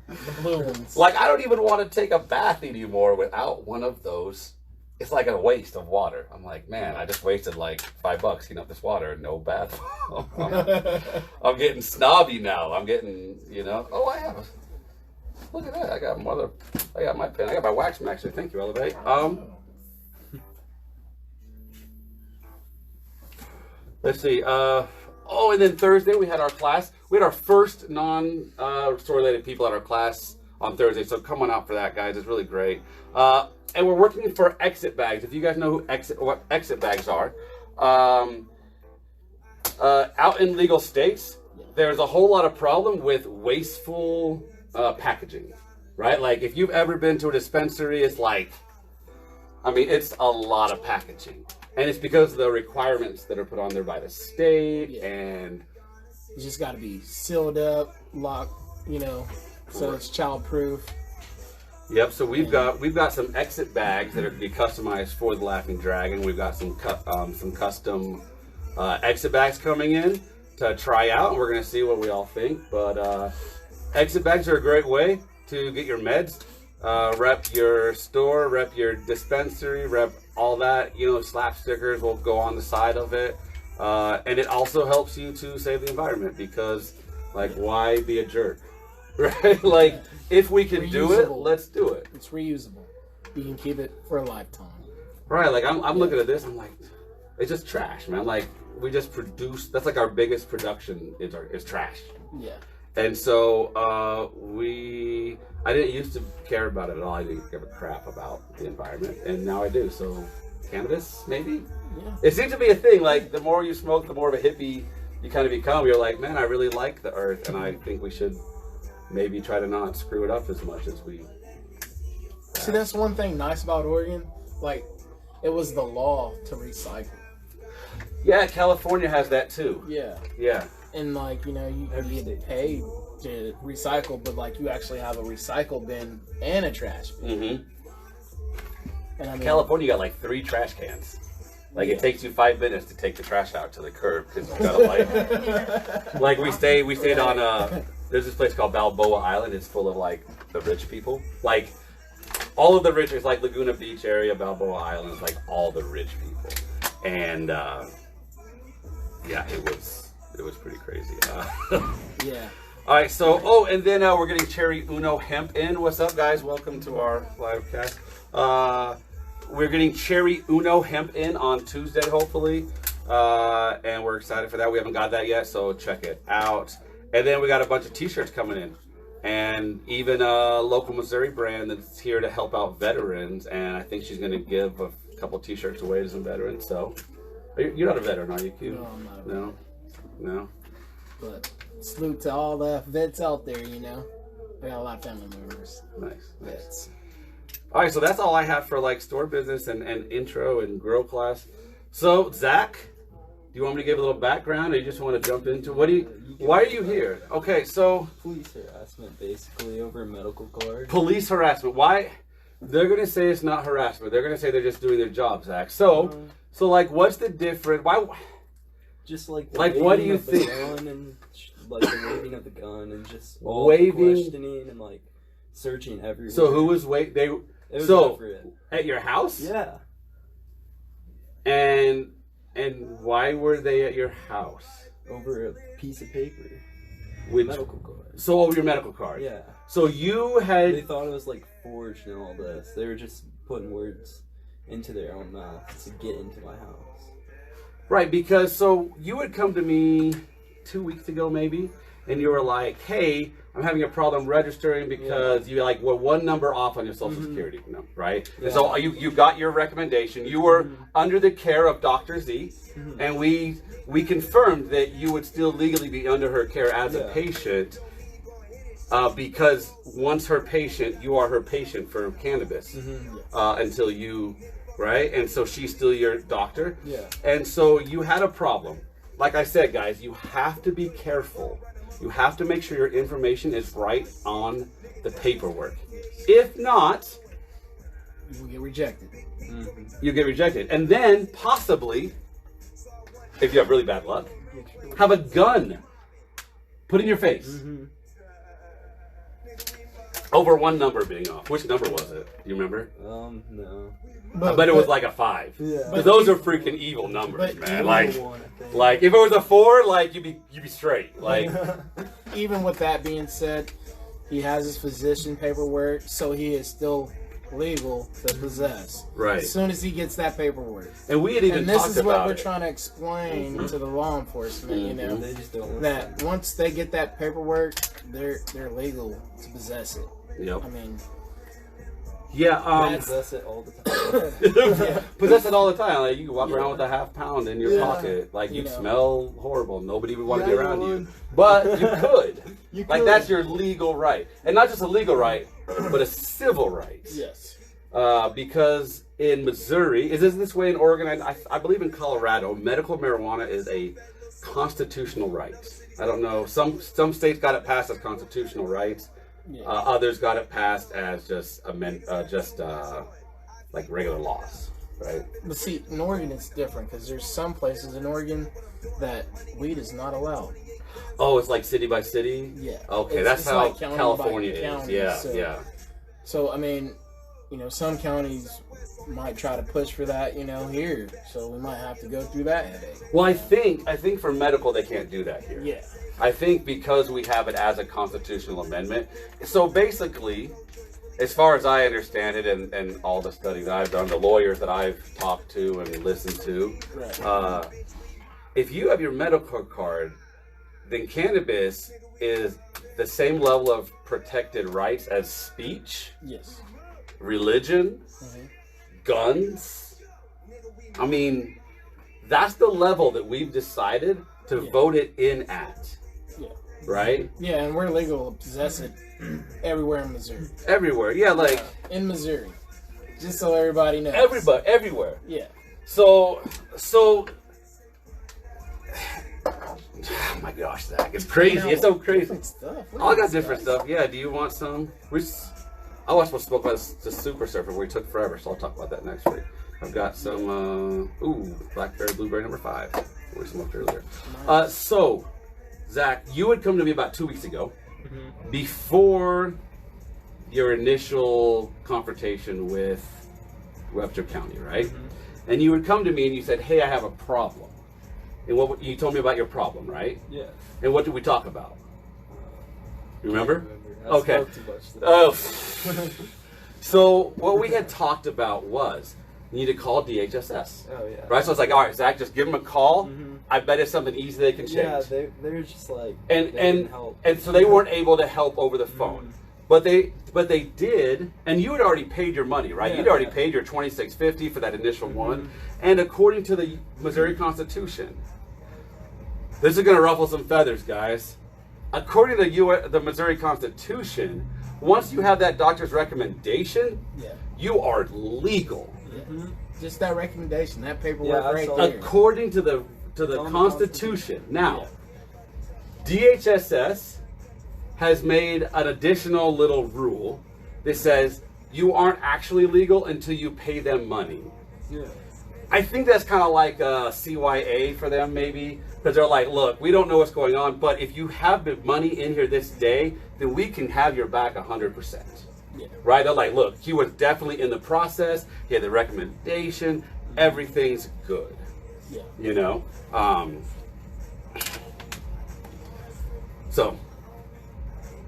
The blue ones. Like, I don't even want to take a bath anymore without one of those. It's like a waste of water. I'm like, man, I just wasted like $5 heating up this water and no bath. I'm getting snobby now. I'm getting, oh, I have. Look at that. I got my pen. I got my wax pen, actually. Thank you, Elevate. Let's see. And then Thursday we had our class. We had our first non-store related people at our class on Thursday. So come on out for that, guys. It's really great. And we're working for exit bags. If you guys know what exit bags are, out in legal states, there's a whole lot of problem with wasteful packaging, right? Like if you've ever been to a dispensary, it's like, it's a lot of packaging. And it's because of the requirements that are put on there by the state, and You just got to be sealed up, locked, so it's child-proof. Yep. So we've got some exit bags that are to be customized for the Laughing Dragon. We've got some custom exit bags coming in to try out, and we're gonna see what we all think. But exit bags are a great way to get your meds, rep your store, rep your dispensary, rep all that. Slap stickers will go on the side of it, and it also helps you to save the environment because, like, why be a jerk, right? Like, if we can do it, let's do it. It's reusable. You can keep it for a lifetime. Right, like I'm looking at this, I'm like, it's just trash, man. Like, we just produce, that's like our biggest production is trash. Yeah. And so I didn't used to care about it at all. I didn't give a crap about the environment, and now I do. So cannabis, maybe? Yeah. It seems to be a thing. Like, the more you smoke, the more of a hippie you kind of become. You're like, man, I really like the earth, and I think we should maybe try to not screw it up as much as we. See, that's one thing nice about Oregon. Like, it was the law to recycle. Yeah, California has that too. Yeah. Yeah. And, like, you get paid to recycle, but, like, you actually have a recycle bin and a trash bin. Mm-hmm. And California got like 3 trash cans. Like, it takes you 5 minutes to take the trash out to the curb because you gotta like we stayed on there's this place called Balboa Island. It's full of like the rich people. Like, all of the rich, it's like Laguna Beach area, Balboa Island is like all the rich people. And yeah, it was pretty crazy. Yeah. All right, so and then we're getting Cherry Uno Hemp in. What's up, guys? Welcome to our live cast. We're getting Cherry Uno Hemp in on Tuesday, hopefully, and we're excited for that. We haven't got that yet, so check it out. And then we got a bunch of T-shirts coming in, and even a local Missouri brand that's here to help out veterans. And I think she's going to give a couple T-shirts away to some veterans. So, you're not a veteran, are you, Q? No, I'm not a veteran. No. But salute to all the vets out there, I got a lot of family members. Nice. Vets. All right, so that's all I have for like store business and intro and grow class. So, Zach, do you want me to give a little background, or you just want to jump into why are you here? Okay, so Police harassment, basically, over a medical card. police harassment. Why? They're gonna say it's not harassment. They're gonna say they're just doing their job, Zach. So like, what's the difference? Why? Just like the Like, what do waving you of the think? gun and like the waving of the gun and just all Waving- questioning and like searching everywhere. So who was They It was so Everett. at your house? Yeah. And why were they at your house? Over a piece of paper. Which Medical card. so over your medical card. Yeah. So you They had thought it was like forged and all this. They were just putting words into their own mouth to get into my house. right because so you had come to me 2 weeks ago maybe, and you were like, "Hey, I'm having a problem registering because you like were one number off on your social security number, right?" And so you got your recommendation. You were under the care of Dr. Z, and we confirmed that you would still legally be under her care as a patient. Because once her patient, you are her patient for cannabis until you, right? And so she's still your doctor. Yeah. And so you had a problem. Like I said, guys, you have to be careful. You have to make sure your information is right on the paperwork. If not, You will get rejected. you get rejected. And then possibly, if you have really bad luck, have a gun put in your face. Over one number being off. Which number was it? Do you remember? No. I bet it was like a 5. Yeah. 'Cause those are freaking evil numbers, but man. even Like, One, I think. like if it was a 4, like you'd be straight. Like, even with that being said, he has his physician paperwork, so he is still legal to possess. Right. As soon as he gets that paperwork. and we had even And this talked is what about we're it. trying to explain to the law enforcement, you know, They just don't listen. that once they get that paperwork, they're legal to possess it. Yep. I mean, Yeah. That's it all the time. Possess it all the time. Like you can walk around with a half pound in your Yeah. pocket. Like You you'd know. smell horrible. Nobody would want to Yeah, be you around you. would. But you could. You Like could. that's your legal right, and not just a legal right, but a civil right. yes. Because in Missouri, is this way in Oregon? I believe in Colorado, medical marijuana is a constitutional right. I don't know. Some states got it passed as constitutional rights. Yeah. Others got it passed as just like regular laws, right? But see, in Oregon it's different because there's some places in Oregon that weed is not allowed. Oh, it's like city by city. Yeah. Okay, It's- that's it's how like county by California is. county, Yeah, so- yeah. So I mean, you know, some counties might try to push for that, you know, here. So we might have to go through that headache. Well, I think for medical they can't do that here. Yeah. I think because we have it as a constitutional amendment. So basically, as far as I understand it, and all the study that I've done, the lawyers that I've talked to and listened to, Right. if you have your medical card, then cannabis is the same level of protected rights as speech, Yes. religion, Mhm. guns. I mean, that's the level that we've decided to Yeah. vote it in at, Yeah. right? Yeah, and we're legal to possess it everywhere in Missouri. Everywhere, yeah, like In Missouri. Just so everybody knows. everybody, everywhere. Yeah. So, oh my gosh, Zach, it's crazy. You know, It's so crazy. Different stuff. Look I at got this, different guys. stuff. Yeah, do you want some? I was supposed to spoke about the Super Surfer where he took forever, so I'll talk about that next week. I've got some, Blackberry Blueberry number 5. We smoked earlier. So, Zach, you had come to me about 2 weeks ago, before your initial confrontation with Webster County, right? And you would come to me and you said, "Hey, I have a problem." And what you told me about your problem, right? Yeah. And what did we talk about? You remember? I Okay. spoke too much today. Oh. So what we had talked about was you need to call DHSS. Oh yeah. Right? So it's like, all right, Zach, just give them a call. I bet it's something easy they can change. Yeah, they're just like and they and didn't help. and so they weren't able to help over the phone. But they did, and you had already paid your money, right? Yeah, You'd already yeah. paid your $26.50 for that initial one. And according to the Missouri Constitution, this is going to ruffle some feathers, guys. According to the Missouri Constitution, once you have that doctor's recommendation, Yeah. you are legal. Just that recommendation, that paperwork Yeah, I right saw there. According to the on the Constitution. Now, DHSS has made an additional little rule that says you aren't actually legal until you pay them money. Yeah. I think that's kind of like a CYA for them, maybe, because they're like, look, we don't know what's going on, but if you have the money in here this day, then we can have your back 100%. Yeah. Right? They're like, look, he was definitely in the process. He had the recommendation. Everything's good. Yeah. You know? So,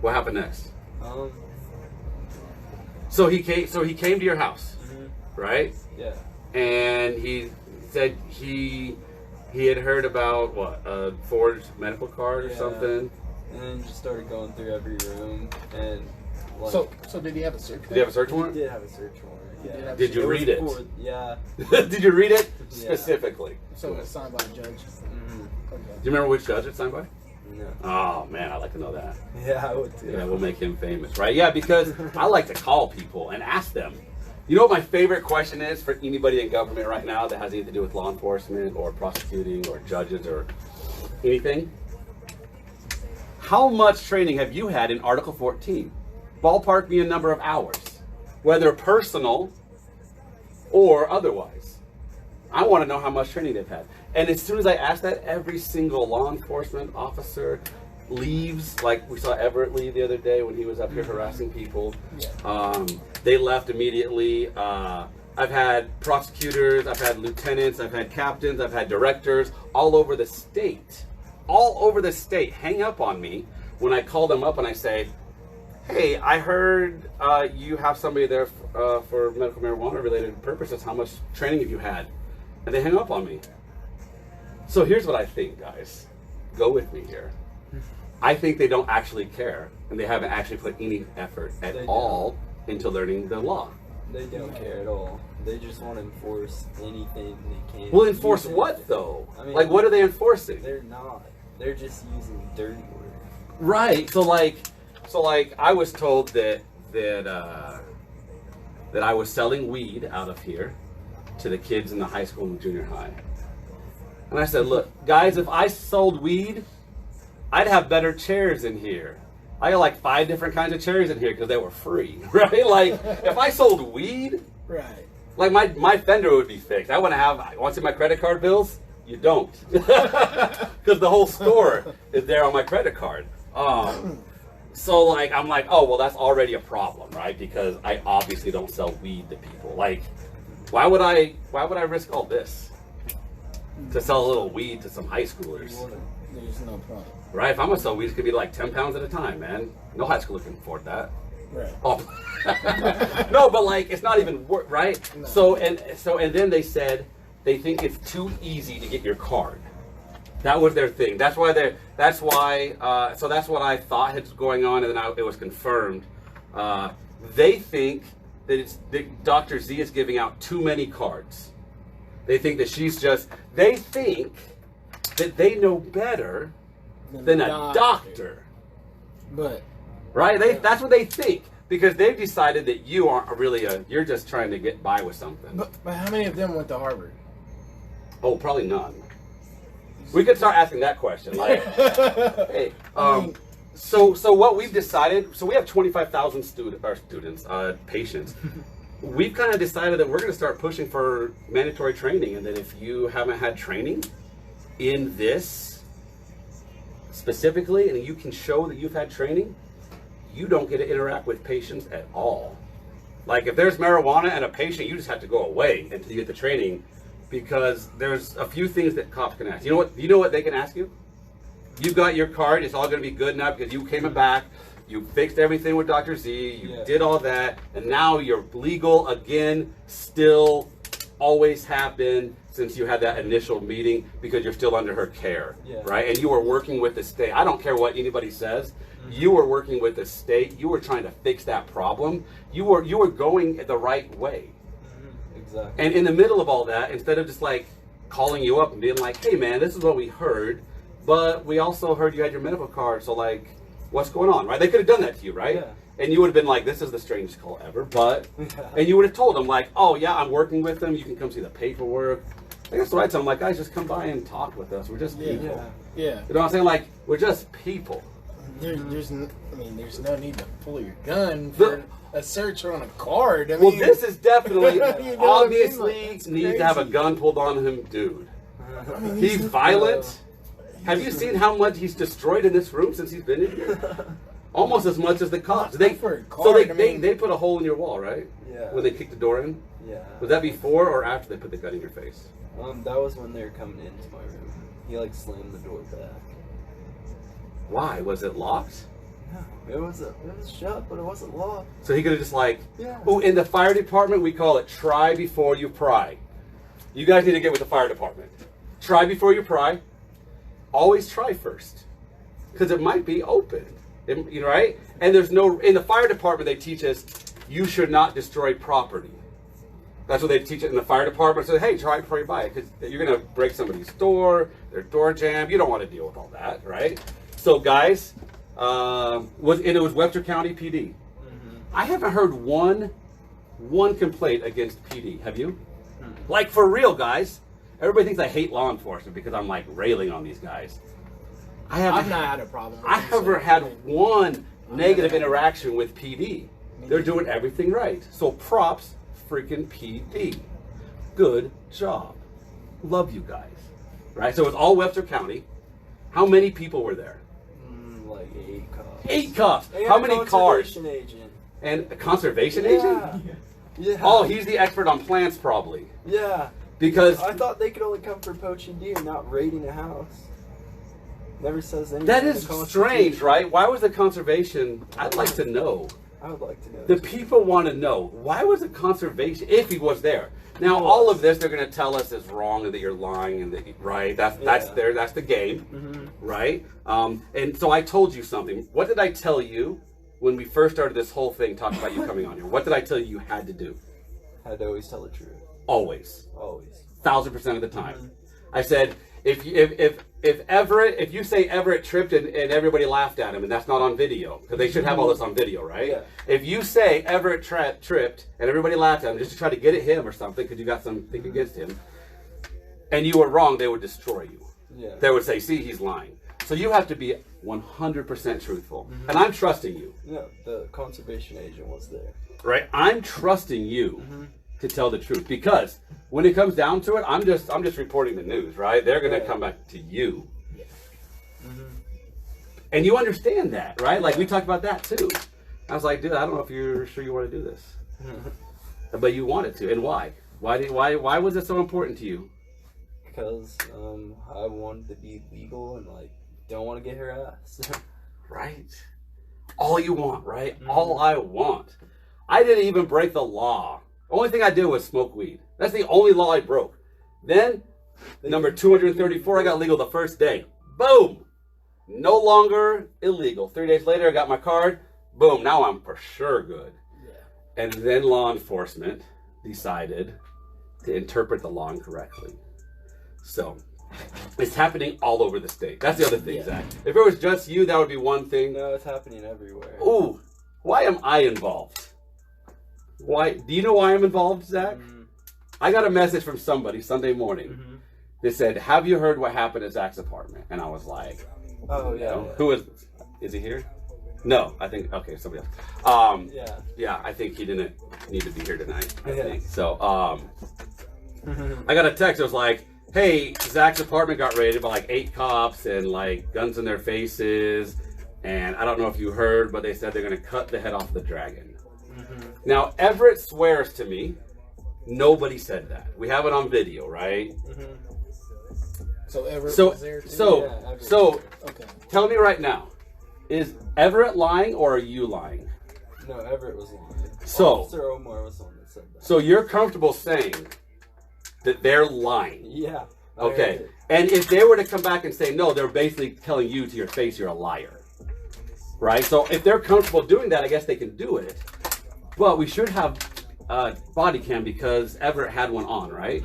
what happened next? So he came to your house, right? Yeah. And he said he had heard about what, a forged medical card or Yeah. something. And then just started going through every room and like. So did he have a search? Did you have a search warrant? He did have a search warrant. Yeah. Did you was read it? Yeah. Did you read it Yeah. specifically? So it was signed by a judge. Mm-hmm. Okay. Do you remember which judge it's signed by? No. Oh man, I'd like to know that. Yeah, I would too. Yeah, we'll make him famous, right? Yeah, because I like to call people and ask them. You know what my favorite question is for anybody in government right now that has anything to do with law enforcement or prosecuting or judges or anything? How much training have you had in Article 14? Ballpark me a number of hours, whether personal or otherwise. I want to know how much training they've had. And as soon as I ask that, every single law enforcement officer leaves. Like we saw Everett leave the other day when he was up here harassing people. They left immediately. I've had prosecutors, I've had lieutenants, I've had captains, I've had directors all over the state hang up on me when I call them up and I say, hey, I heard you have somebody there for medical marijuana related purposes. How much training have you had? And they hang up on me. So here's what I think, guys. Go with me here. I think they don't actually care, and they haven't actually put any effort at all into learning the law. They don't care at all. They just want to enforce anything they can. Well, enforce Use what anything. though? I mean, like, what are they enforcing? They're not. They're just using dirty words. Right. So like, I was told that I was selling weed out of here to the kids in the high school and junior high. And I said, look, guys, if I sold weed, I'd have better chairs in here. I got like 5 different kinds of chairs in here because they were free, right? Like, if I sold weed, Right. like my fender would be fixed. I want to see my credit card bills? You don't. Because the whole store is there on my credit card. So like, I'm like, oh, well, that's already a problem, right? Because I obviously don't sell weed to people. Like, why would I risk all this to sell a little weed to some high schoolers? There's no point. Right? If I'm gonna sell weed, it's gonna be like 10 pounds at a time, man. No high schooler can afford that. Right. Oh. No, but like, it's not even worth, right? No. So then they said they think it's too easy to get your card. That was their thing. That's why so that's what I thought was going on, and then it was confirmed. They think that Dr. Z is giving out too many cards. They think that they think that they know better than a doctor. But Right? That's what they think. Because they've decided that you aren't really you're just trying to get by with something. but how many of them went to Harvard? Oh, probably none. We could start asking that question. Like, hey, so what we've decided, so we have 25,000 patients. We've kind of decided that we're going to start pushing for mandatory training, and that if you haven't had training in this specifically, and you can show that you've had training, you don't get to interact with patients at all. Like, if there's marijuana and a patient, you just have to go away until you get the training, because there's a few things that cops can ask. You know what they can ask you? You've got your card, it's all going to be good now because you came back, you fixed everything with Dr. Z, you did all that, and now you're legal again, still, always have been since you had that initial meeting, because you're still under her care, right? And you were working with the state. I don't care what anybody says. You were working with the state. You were trying to fix that problem. You were going the right way. Exactly. And in the middle of all that, instead of just like calling you up and being like, hey man, this is what we heard, but we also heard you had your medical card, so like, what's going on, right? They could have done that to you, right? Yeah. And you would have been like, this is the strangest call ever, but, and you would have told them like, oh yeah, I'm working with them, you can come see the paperwork. I guess what I tell them, like, guys, just come by and talk with us. We're just people. Yeah. You know what I'm saying? Like, we're just people. there's no need to pull your gun for a search on a card. I mean, Well, this is definitely, You know what I mean? obviously, Like, that's needs to have a crazy. gun pulled on him, dude. I mean, He's violent. Have you seen how much he's destroyed in this room since he's been in here? Almost as much as the cops. Not They for a so they, card, I mean- they put a hole in your wall, right? Yeah. When they kicked the door in. Yeah. Was that before or after they put the gun in your face? That was when they were coming into my room. He like slammed the door back. Why? Was it locked? No, it was shut, but it wasn't locked. So he could have just like, Yeah. oh, in the fire department we call it try before you pry. You guys need to get with the fire department. Try before you pry. Always try first, because it might be open. You know, right? And there's no in the fire department they teach us you should not destroy property. That's what they teach it in the fire department. So hey, try it before you buy it, because you're gonna break somebody's door, their door jamb. You don't want to deal with all that, right? So guys, it was Webster County PD. I haven't heard one complaint against PD. Have you? Like for real, guys. Everybody thinks I hate law enforcement because I'm like railing on these guys. I've not had a problem. With I them, haven't so, had I mean, one negative had- interaction with PD. They're doing everything right. So props, freaking PD. Good job. Love you guys. Right? So it's all Webster County. How many people were there? Like 8 cops. 8 cops. And How a many cars? conservation agent. And a conservation Yeah. agent? Yeah. Oh, he's the expert on plants probably. Yeah. Because I thought they could only come for poaching deer, not raiding a house. Never says anything. that in is the Constitution. strange, right? Why was the conservation? I'd like to know. I would like to know. The people want to know, why was the conservation, if he was there? Now, all of this they're going to tell us is wrong and that you're lying and that, right? That's Yeah. that's the game, right? And so I told you something. What did I tell you when we first started this whole thing talking about you coming on here? What did I tell you had to do? Had to always tell the truth. Always. Always. 1,000% of the time. I said, if you say Everett tripped and everybody laughed at him, and that's not on video, because they should have all this on video, right? Yeah. If you say Everett tripped and everybody laughed at him just to try to get at him or something, because you got something against him, and you were wrong, they would destroy you. Yeah. They would say, see, he's lying. So you have to be 100% truthful. And I'm trusting you, No, the conservation agent was there. right? I'm trusting you to tell the truth, because when it comes down to it, I'm just reporting the news, right? They're going to Right. come back to you. And you understand that, right? Like we talked about that too. I was like, dude, I don't know if you're sure you want to do this. But you wanted to. And why? Why was it so important to you? Because I wanted to be legal and like don't want to get harassed. Right? All you want, right? All I want. I didn't even break the law. Only thing I did was smoke weed. That's the only law I broke. Then, number 234, I got legal the first day. Boom! No longer illegal. 3 days later, I got my card. Boom, now I'm for sure good. Yeah. And then law enforcement decided to interpret the law incorrectly. So, it's happening all over the state. That's the other thing, Yeah. Zach. If it was just you, that would be one thing. No, it's happening everywhere. Ooh, why am I involved? Why? Do you know why I'm involved, Zach? I got a message from somebody Sunday morning. They said, "Have you heard what happened at Zach's apartment?" And I was like, Oh yeah. "No." Yeah. Who is he here? No, I think okay, somebody else. Yeah. Yeah, I think he didn't need to be here tonight. I Yeah. think so. I got a text. It was like, "Hey, Zach's apartment got raided by like 8 cops and like guns in their faces." And I don't know if you heard, but they said they're going to cut the head off the dragon. Now, Everett swears to me, nobody said that. We have it on video, right? So Everett So, was there too? so, Everett. so, Okay. tell me right now, is Everett lying or are you lying? No, Everett was lying. So- Officer Omar was the one that said that. So you're comfortable saying that they're lying? Yeah. I Okay. heard it. And if they were to come back and say no, they're basically telling you to your face you're a liar. Right? So if they're comfortable doing that, I guess they can do it. But we should have body cam because Everett had one on, right?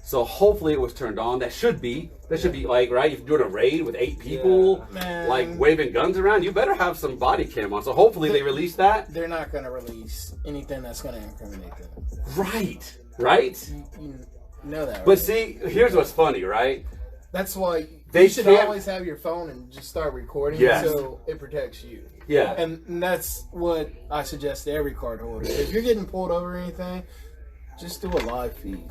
So hopefully it was turned on. That should be like, right? If you're doing a raid with 8 people, Man. like waving guns around, you better have some body cam on. So hopefully they release that. They're not going to release anything that's going to incriminate them. Right? You know that, But right? see, here's what's funny, right? That's why They You should can't- always have your phone and just start recording Yes. so it protects you. Yeah. And that's what I suggest to every card holder. If you're getting pulled over or anything, just do a live feed.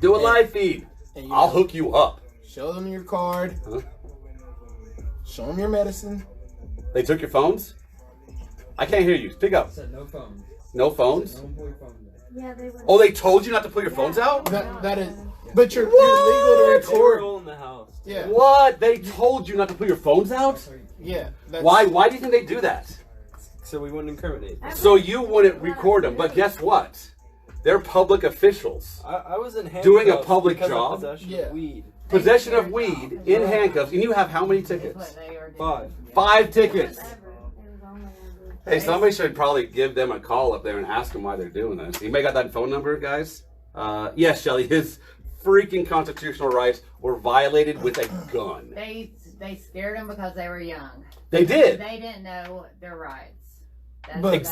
Do a live feed. And I'll hook you up. Show them your card. Huh? Show them your medicine. They took your phones? I can't hear you. Speak up. Said no phones. No phones? Don't pull your phone down. Yeah, they were. Oh, they told you not to pull your phones out? That is, but you're legal to They were record. all in the house. Yeah, What? They told you not to pull your phones out? yeah. That's, Why? Why do you think they do that? So we wouldn't incriminate them. So you wouldn't record them, but guess what? They're public officials. I was in handcuffs Doing a public because of job? possession Yeah. of weed. Possession of weed in handcuffs, and you have how many tickets? 5. 5 tickets. It was only Hey, somebody should probably give them a call up there and ask them why they're doing this. You may got that phone number, guys? Yes, Shelly. His freaking constitutional rights were violated with a gun. They scared them because they were young. They did. They didn't know their rights.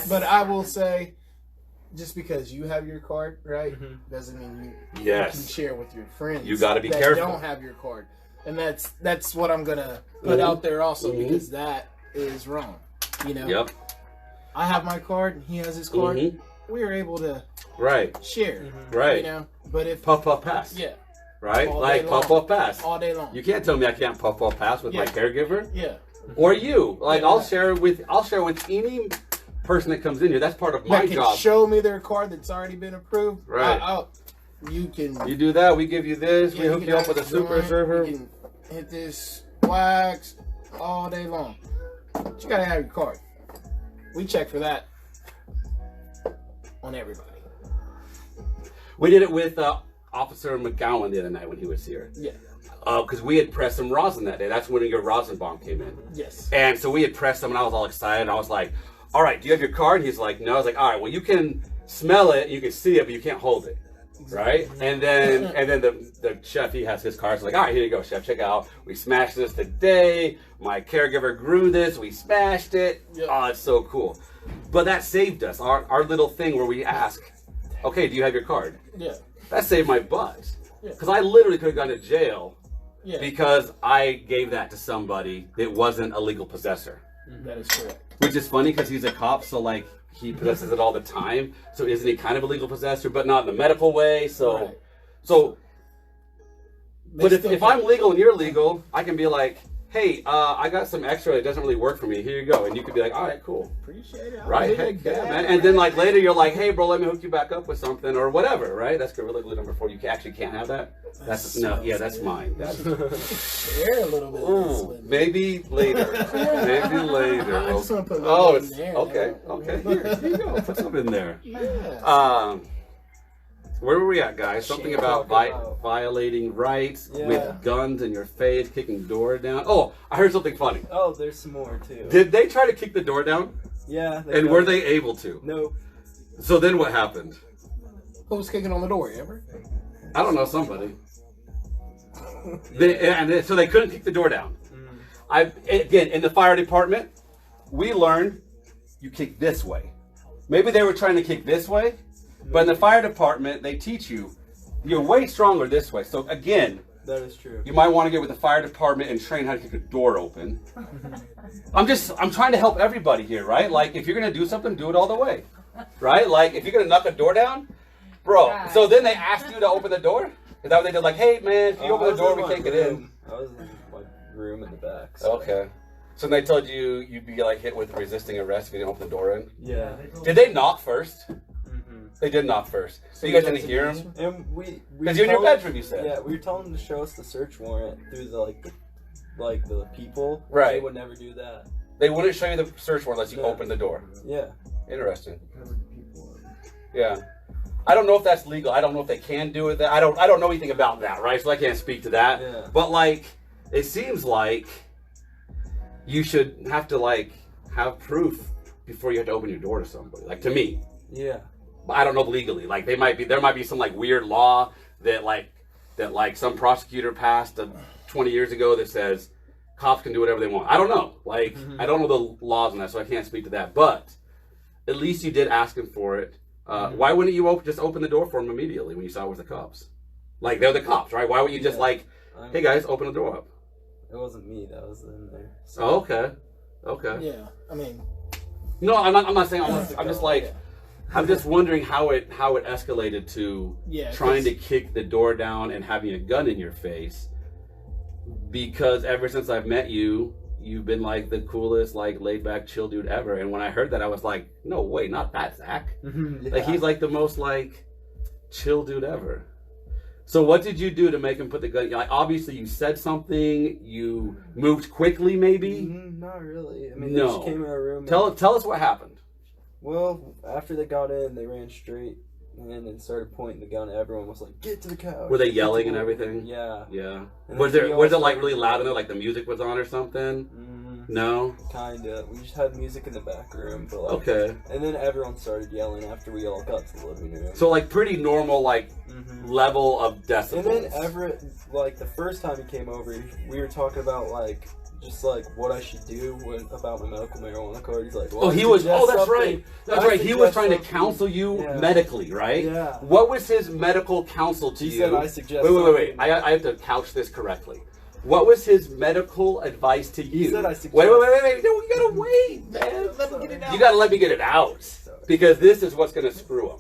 but I will say, just because you have your card, right, doesn't mean you Yes. can share with your friends. You gotta be that careful. Don't have your card, and that's what I'm gonna put Mhm. out there also Mhm. because that is wrong. You know, Yep. I have my card, he has his card. Mhm. We are able to Right. share. Right. You know, but if Puff, puff, pass. yeah, Right? All Like day puff, long. puff, pass. all day long. You can't tell me I can't puff, puff, pass with my Yeah. caregiver. Yeah, Or you. Like Yeah. I'll share with any person that comes in here. That's part of my that can job. show me their card that's already been approved. Right. You can. You do that, we give you this, we hook can you up with a have super joint, server. You can hit this wax all day long. But you gotta have your card. We check for that on everybody. We did it with Officer McGowan the other night when he was here. Yeah. Because we had pressed some rosin that day. That's when your rosin bomb came in. Yes. And so we had pressed them, and I was all excited. I was like, all right, do you have your card? He's like, no. I was like, all right, well, you can smell it, you can see it, but you can't hold it. Right? And then the chef, he has his card. So like, all right, here you go, chef, check out. We smashed this today. My caregiver grew this. We smashed it. Yep. Oh, it's so cool. But that saved us. Our little thing where we ask, okay, do you have your card? Yeah. That saved my butt. Yeah. Because I literally could have gone to jail Yeah. because I gave that to somebody that wasn't a legal possessor. That is correct. Which is funny because he's a cop, so like he possesses it all the time. So isn't he kind of a legal possessor, but not in the medical way? So, Right. so. They But still if can- I'm legal and you're legal, I can be like, hey, I got some extra. It doesn't really work for me. Here you go, and you could be like, all right, cool. appreciate it. I'll Right, do heck that. yeah, man. And then like later you're like, hey bro, let me hook you back up with something or whatever, right? That's Gorilla Glue number 4. You actually can't have that. That's no, yeah, that's mine. That's, Share a little bit. of this ooh, with me. maybe later. Maybe later. I just want to put a Oh, little it's in there. okay. Okay, here you go. Put some in there. Yeah. Where were we at, guys? Something about violating rights Yeah. with guns in your face, kicking the door down. Oh, I heard something funny. Oh, there's some more too. Did they try to kick the door down? Yeah. And were they able to? Nope. So then what happened? Who was kicking on the door, ever? I don't know, somebody. So they couldn't kick the door down. Again, in the fire department, we learned you kick this way. Maybe they were trying to kick this way, but in the fire department, they teach you you're way stronger this way. So again, That is true. you might want to get with the fire department and train how to kick a door open. I'm trying to help everybody here, right? Like if you're gonna do something, do it all the way, right? Like if you're gonna knock a door down, bro. Right. So then they asked you to open the door. Is that what they did? Like, hey man, if you open the door, we can't get in. I was in my room in the back. So. Okay. So they told you you'd be like hit with resisting arrest if you didn't open the door in. Yeah. Did they knock first? Mm-hmm. They did knock first. So you guys didn't hear them? And we Because you're in your told- bedroom, you said. Yeah, we were telling them to show us the search warrant through the the people. Right. They would never do that. They wouldn't show you the search warrant unless you Yeah. opened the door. Yeah. Interesting. Yeah. I don't know if that's legal. I don't know if they can do it. I don't know anything about that, right? So I can't speak to that. Yeah. But like, it seems like you should have to like have proof before you have to open your door to somebody. Like to me. Yeah. But I don't know legally. Like there might be some like weird law that some prosecutor passed 20 years ago that says cops can do whatever they want. I don't know. Like I don't know the laws on that, so I can't speak to that. But at least you did ask him for it. Why wouldn't you just open the door for him immediately when you saw it was the cops? Like they're the cops, right? Why wouldn't you just like, hey guys, open the door up? It wasn't me that was in there. So, Oh, okay. Okay. Yeah, I mean, No, I'm not saying. I'm just like, I'm just wondering how it escalated to yeah, trying 'cause- to kick the door down and having a gun in your face. Because ever since I've met you, you've been like the coolest, like laid back, chill dude ever. And when I heard that, I was like, no way, not that Zach. yeah. Like he's like the most like chill dude ever. So what did you do to make him put the gun? Like obviously you said something. You moved quickly, maybe. Not really. I mean, No. they just came in our room. Tell us what happened. Well, after they got in, they ran straight in and started pointing the gun. Everyone was like, "Get to the couch." Were they get to yelling the and wall." everything? Yeah. Yeah. And Was then there we was all it like started really loud in there, yelling. like the music was on or something? Mhm. No. Kinda. We just had music in the back room, but like, Okay. and then everyone started yelling after we all got to the living room. So like pretty normal like Mhm. level of decibels. And then Everett, like the first time he came over, we were talking about like just like what I should do about my medical marijuana card. He's like, well, Oh, I he was. suggest Oh, that's something- right. That's I right. He was suggest trying to something." counsel you Yeah. medically, right? Yeah. What was his medical counsel to He you? said, "I suggest." Wait. something." I have to couch this correctly. What was his medical advice to you? He said, "I suggest." Wait. No, you gotta wait, man. Let me get it out. You gotta let me get it out because this is what's gonna screw him.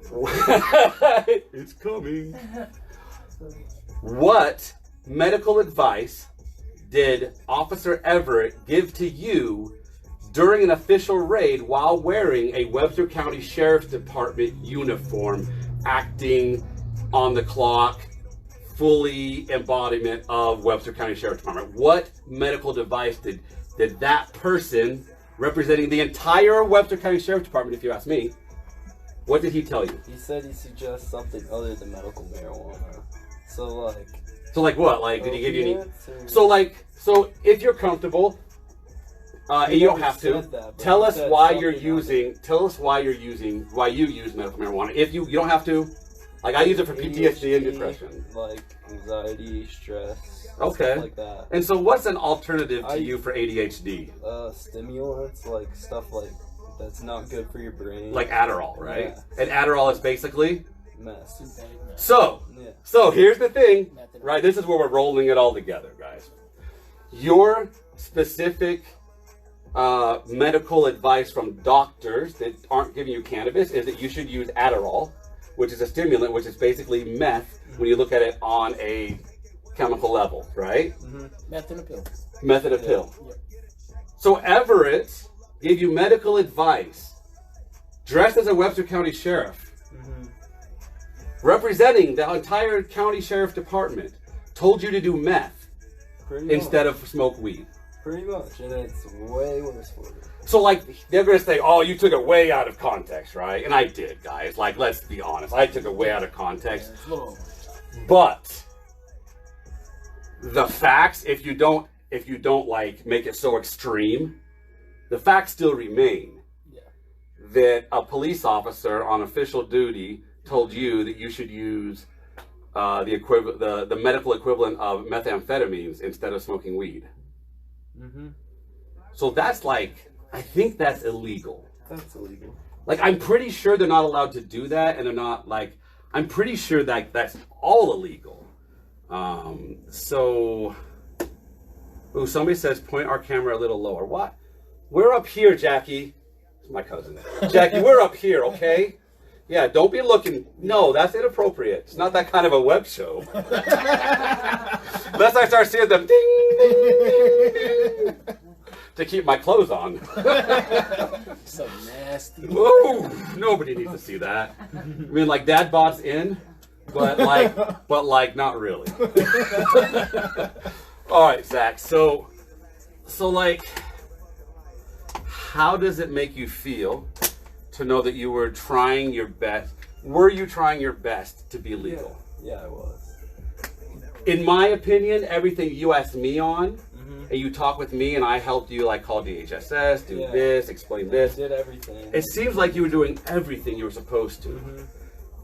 Mhm. It's coming. What medical advice did Officer Everett give to you during an official raid while wearing a Webster County Sheriff's Department uniform, acting on the clock, fully embodiment of Webster County Sheriff's Department? What medical device did that person representing the entire Webster County Sheriff's Department, if you ask me, what did he tell you? He said he suggests something other than medical marijuana. So like. So like what? Like did he give you any? opiates or- So if you're comfortable, and He you don't never have to, said that, but tell he us said why something you're other. using. Tell us why you use medical marijuana. If you don't have to, like I use it for PTSD and depression. Like anxiety, stress, Okay. stuff like that. And so, what's an alternative to I- you for ADHD? Stimulants, like stuff like that's not good for your brain. Like Adderall, right? Yeah. And Adderall is basically. mess. So Yeah. here's the thing, right? This is where we're rolling it all together, guys. Your specific medical advice from doctors that aren't giving you cannabis is that you should use Adderall, which is a stimulant, which is basically meth when you look at it on a chemical level, right? meth in a pill. Method of pill. So Everett gave you medical advice, dressed as a Webster County sheriff, representing the entire county sheriff department, told you to do meth Pretty instead much. of smoke weed. Pretty much, and it's way worse for you. So like they're gonna say, "Oh, you took it way out of context, right?" And I did, guys. Like, let's be honest, I took it way out of context. It's a little. But the facts, if you don't like make it so extreme, the facts still remain. Yeah. That a police officer on official duty told you that you should use the medical equivalent of methamphetamines instead of smoking weed. So that's like, I think that's illegal. That's illegal. Like, I'm pretty sure they're not allowed to do that, and they're not like, I'm pretty sure that that's all illegal. Ooh, somebody says point our camera a little lower. What? We're up here, Jackie. It's my cousin. Jackie, we're up here, okay? Yeah, don't be looking. No, that's inappropriate. It's not that kind of a web show. Unless I start seeing them ding, ding, ding, to keep my clothes on. So nasty. Whoa! Nobody needs to see that. I mean, like dad bod's in, but like not really. All right, Zach. So like, how does it make you feel to know that you were trying your best? Were you trying your best to be legal? Yeah, I was. In my opinion, everything you asked me on, and you talked with me, and I helped you, like call DHSS, do Yeah. this, explain I this. did everything. It seems like you were doing everything you were supposed to.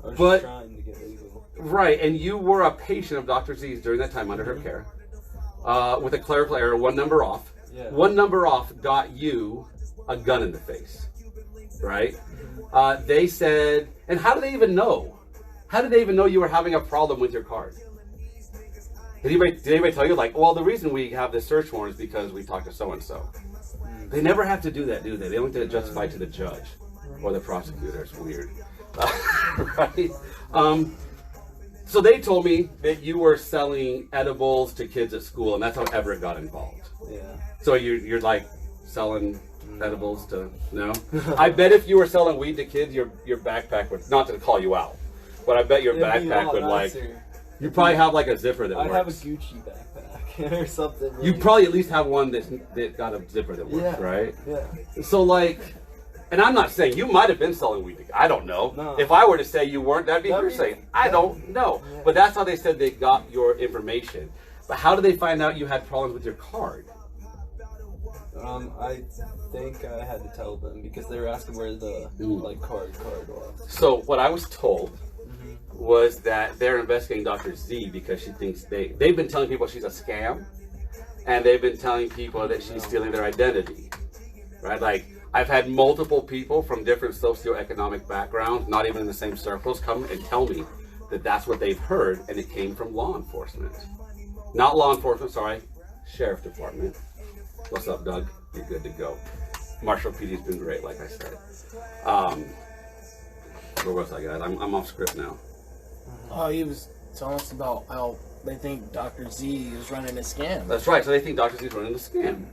I was but- just trying to get legal. Right, and you were a patient of Dr. Z's during that time under her care. With a clerical error, one number off. Yeah. One number off got you a gun in the face. Right? They said, and how do they even know? How did they even know you were having a problem with your card? Did anybody tell you, like, well, the reason we have this search warrant is because we talked to so-and-so? They never have to do that, do they? They only have to justify to the judge or the prosecutor. It's weird. Right? So they told me that you were selling edibles to kids at school, and that's how Everett got involved. Yeah. So you're like selling edibles to, no? I bet if you were selling weed to kids, your backpack would, not to call you out, but I bet your It'd be a backpack lot would nicer. you probably have like a zipper that I'd have a works. Gucci backpack or something. You really. probably at least have one that got a zipper that works, Yeah. right? Yeah. So like, and I'm not saying you might have been selling weed. I don't know. No. If I were to say you weren't, that'd be That'd be- hearsay. I don't know. Yeah. But that's how they said they got your information. But how did they find out you had problems with your card? I think I had to tell them because they were asking where the like card was. So what I was told was that they're investigating Dr. Z because she thinks they've been telling people she's a scam, and they've been telling people that she's stealing their identity. Right? Like, I've had multiple people from different socioeconomic backgrounds, not even in the same circles, come and tell me that that's what they've heard, and it came from law enforcement. Not law enforcement, sorry, Sheriff Department. What's up, Doug? You're good to go. Marshall PD's been great, like I said. Where was I, guys? I'm off script now. Oh, he was telling us about how they think Dr. Z is running a scam. That's right. So they think Dr. Z's running a scam.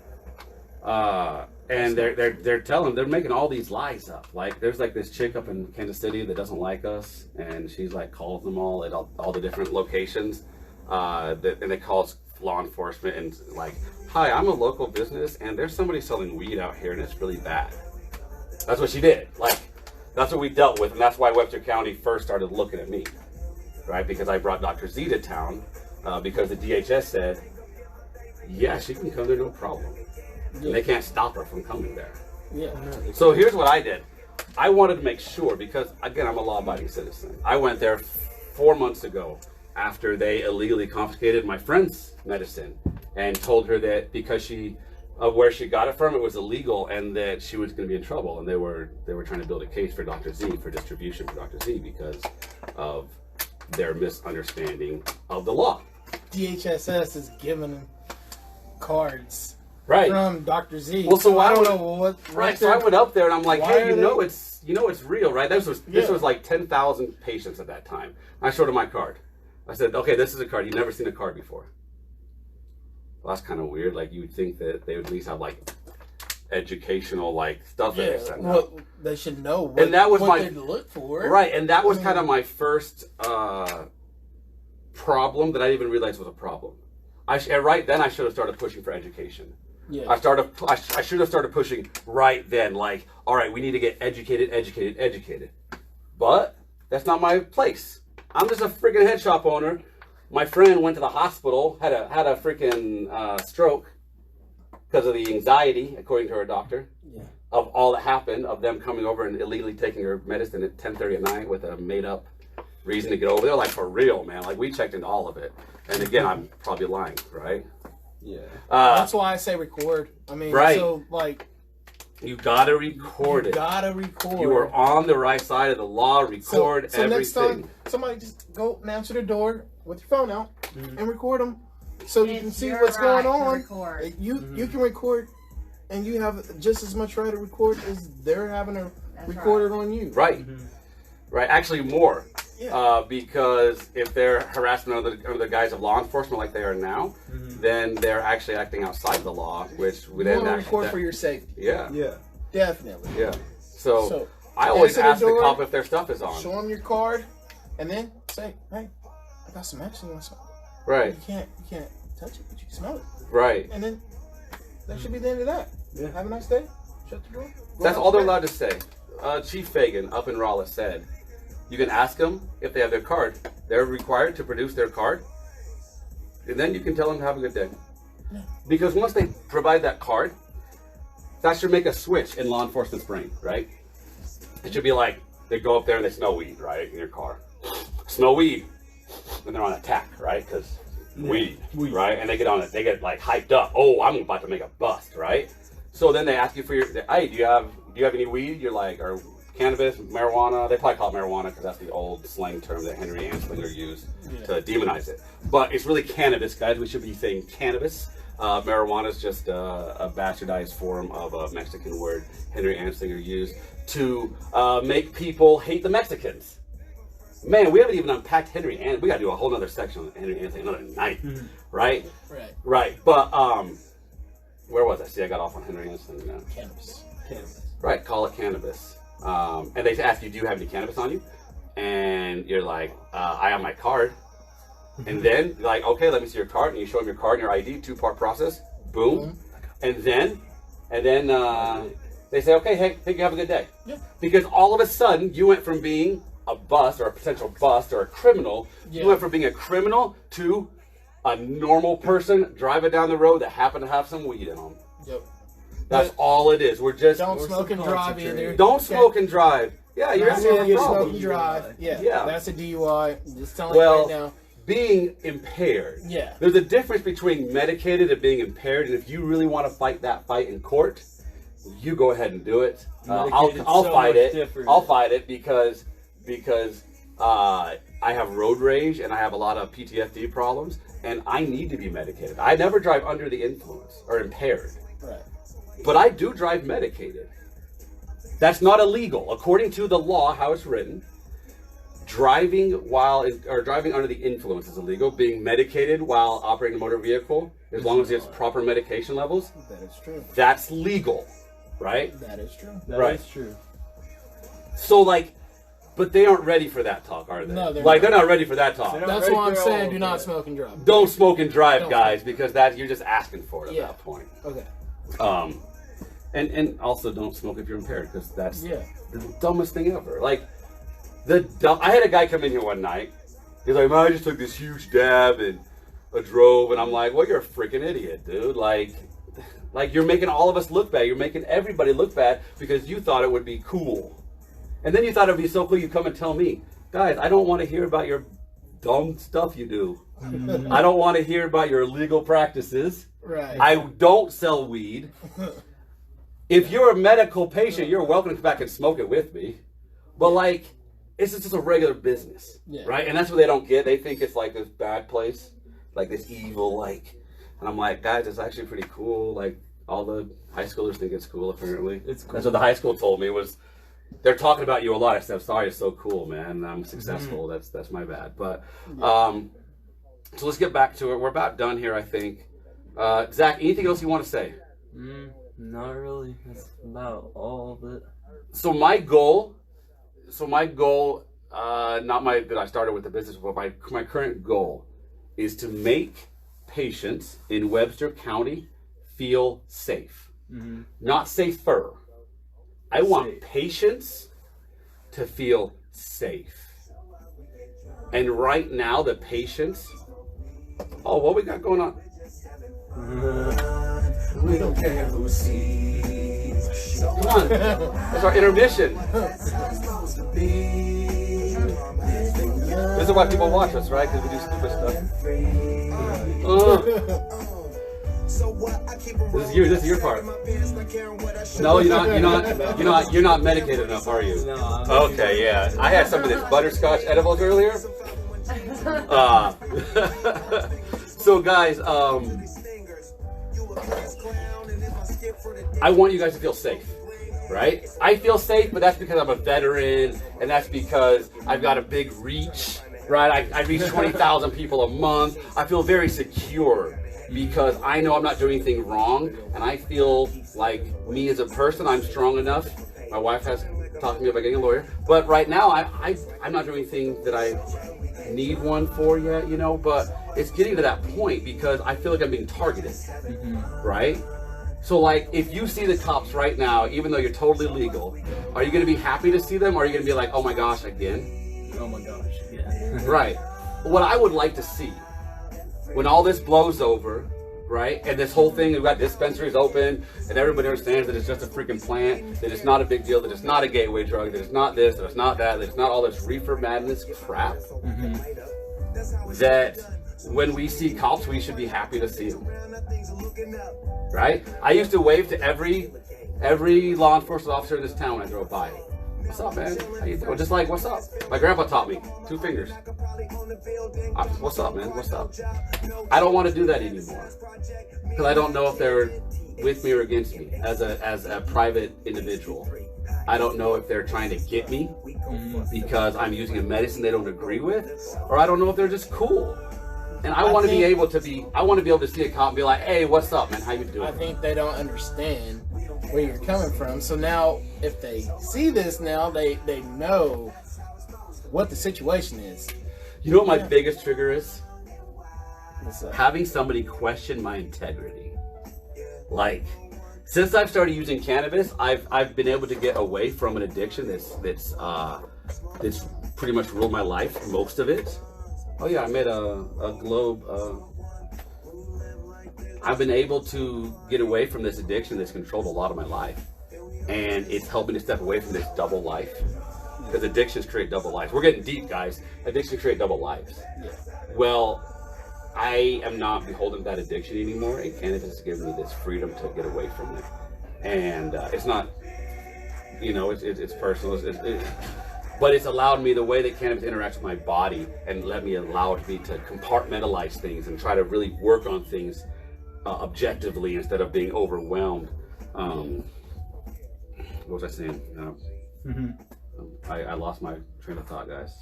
And they're making all these lies up. Like, there's like this chick up in Kansas City that doesn't like us, and she's like calls them all at all the different locations, and they calls law enforcement and like, hi, I'm a local business, and there's somebody selling weed out here, and it's really bad. That's what she did. Like, that's what we dealt with, and that's why Webster County first started looking at me, right? Because I brought Dr. Z to town, because the DHS said, yeah, she can come there, no problem. And they can't stop her from coming there. Yeah. So here's what I did. I wanted to make sure, because again, I'm a law-abiding citizen. I went there 4 months ago after they illegally confiscated my friend's medicine and told her that because of where she got it from, it was illegal and that she was going to be in trouble. And they were trying to build a case for Dr. Z, for distribution for Dr. Z, because of their misunderstanding of the law. DHSS is giving cards Right. from Dr. Z. Well, so I don't I know what. Right, so I went up there and I'm like, Why hey, are you know they- it's real, right? This was like 10,000 patients at that time. I showed her my card. I said, okay, this is a card. You've never seen a card before. Well, that's kind of weird. Like, you would think that they would at least have like educational like stuff that they Yeah, sent well, out. they should know what, And that was what my- they'd look for. Right, and that was I kind of mean- my first problem that I didn't even realize was a problem. And right then I should have started pushing for education. Yeah. I should have started pushing right then, like, all right, we need to get educated. But that's not my place. I'm just a freaking head shop owner. My friend went to the hospital, had a freaking stroke because of the anxiety, according to her doctor, of all that happened, of them coming over and illegally taking her medicine at 10:30 at night with a made-up reason to get over there. Like, for real, man. Like, we checked into all of it. And again, I'm probably lying, right? Yeah. That's why I say record. I mean, Right. so like, You gotta record you it. gotta record. You are on the right side of the law. Record so next everything. time, somebody just go and answer the door with your phone out and record them, so you can It's see your what's right going to on. record. You can record, and you have just as much right to record as they're having to That's record it on you. Right. Right. Actually, more. Yeah. Because if they're harassing other guys of law enforcement like they are now, then they're actually acting outside the law, which would You then want to actually. record for your safety. Yeah. Yeah. Definitely. Yeah. So, So, I always answer the ask the door, cop if their stuff is on. Show them your card, and then say, "Hey, I got some action on something. Right. You can't touch it, but you can smell it." Right. And then that should be the end of that. Yeah. Have a nice day. Shut the door. Go That's out all they're to bed. allowed to say. Chief Fagan up in Raleigh said, you can ask them if they have their card. They're required to produce their card. And then you can tell them to have a good day. Because once they provide that card, that should make a switch in law enforcement's brain, right? It should be like, they go up there and they smell weed, right, in your car. Smell weed. And they're on attack, right? Because weed, right? And they get like hyped up. Oh, I'm about to make a bust, right? So then they ask you for hey, do you have any weed? You're like, or cannabis, marijuana. They probably call it marijuana because that's the old slang term that Henry Anslinger used to demonize it. But it's really cannabis, guys. We should be saying cannabis. Marijuana is just a bastardized form of a Mexican word Henry Anslinger used to make people hate the Mexicans. Man, we haven't even unpacked Henry Anslinger. We got to do a whole other section on Henry Anslinger another night, right? Right. But where was I? See, I got off on Henry Anslinger now. Cannabis. Right, call it cannabis. And they ask you, do you have any cannabis on you? And you're like, I have my card. And then, like, okay, let me see your card. And you show them your card and your ID, 2-part process. Boom. And then they say, okay, hey, think you have a good day. Yeah. Because all of a sudden, you went from being a bust or a potential bust or a criminal, you went from being a criminal to a normal person driving down the road that happened to have some weed in them. Yep. That's all it is. We're just don't smoke and drive either. Don't smoke and drive. Yeah, you're you a smoke and drive. Yeah, that's a DUI. Just telling you right now. Being impaired. Yeah. There's a difference between medicated and being impaired, and if you really want to fight that fight in court, you go ahead and do it. I'll fight it. I'll fight it because I have road rage and I have a lot of PTSD problems, and I need to be medicated. I never drive under the influence or impaired. Right. But I do drive medicated. That's not illegal. According to the law, how it's written, driving under the influence is illegal. Being medicated while operating a motor vehicle, as long as it's proper medication levels, that is true. That's legal, right? That is true. That is true. So, like, but they aren't ready for that talk, are they? No, they're they're not ready for that talk. That's why I'm saying do not smoke and drive. Don't smoke and drive, guys, because you're just asking for it at that point. Okay. And also don't smoke if you're impaired, because that's the dumbest thing ever. Like, I had a guy come in here one night. He's like, man, I just took this huge dab and I drove, and I'm like, well, you're a freaking idiot, dude. Like you're making all of us look bad. You're making everybody look bad because you thought it would be cool. And then you thought it would be so cool you come and tell me, guys, I don't want to hear about your dumb stuff you do. I don't want to hear about your illegal practices. Right. I don't sell weed. If you're a medical patient, you're welcome to come back and smoke it with me. But like, it's just a regular business, right? And that's what they don't get. They think it's like this bad place, like this evil, like. And I'm like, guys, it's actually pretty cool. Like, all the high schoolers think it's cool, apparently. It's cool. That's what the high school told me was, they're talking about you a lot. I said, sorry, it's so cool, man. I'm successful. That's my bad. But so let's get back to it. We're about done here, I think. Zach, anything else you want to say? Not really. That's about all of it. So my goal, that I started with the business, but my current goal is to make patients in Webster County feel safe. Not safer. I want patients to feel safe. And right now, the patients... Oh, what we got going on? We don't care who sees. Come on. That's our intermission. This is why people watch us, right? Because we do stupid stuff. This is your part. No, you're not medicated enough, are you? No. Okay, yeah. I had some of this butterscotch edibles earlier. So guys, I want you guys to feel safe, right? I feel safe, but that's because I'm a veteran, and that's because I've got a big reach, right? I reach 20,000 people a month. I feel very secure because I know I'm not doing anything wrong, and I feel like me as a person, I'm strong enough. My wife has talked to me about getting a lawyer, but right now I'm not doing anything that I need one for yet, but it's getting to that point because I feel like I'm being targeted, right? So like, if you see the cops right now, even though you're totally legal, are you going to be happy to see them, or are you going to be like, oh my gosh, again? Oh my gosh, yeah. Right. What I would like to see, when all this blows over, right, and this whole thing, we've got dispensaries open, and everybody understands that it's just a freaking plant, that it's not a big deal, that it's not a gateway drug, that it's not this, that it's not that, that it's not all this reefer madness crap, that when we see cops, we should be happy to see them. Right? I used to wave to every law enforcement officer in this town when I drove by. What's up, man? How you doing? Just like, what's up? My grandpa taught me 2 fingers. What's up, man? What's up? I don't want to do that anymore because I don't know if they're with me or against me as a private individual. I don't know if they're trying to get me because I'm using a medicine they don't agree with, or I don't know if they're just cool. And I want to be able to see a cop and be like, hey, what's up, man? How you doing? I think they don't understand where you're coming from. So now, if they see this now, they know what the situation is. You know what my biggest trigger is? What's up? Having somebody question my integrity. Like, since I've started using cannabis, I've been able to get away from an addiction that's pretty much ruled my life, most of it. Oh yeah, I made a globe. I've been able to get away from this addiction that's controlled a lot of my life, and it's helping to step away from this double life. Because addictions create double lives. We're getting deep, guys. Addictions create double lives. Yeah. Well, I am not beholden to that addiction anymore, and cannabis has given me this freedom to get away from it. And it's not, it's personal. But it's allowed me, the way that cannabis interacts with my body, and let me allow me to compartmentalize things and try to really work on things objectively instead of being overwhelmed. What was I saying? I lost my train of thought, guys.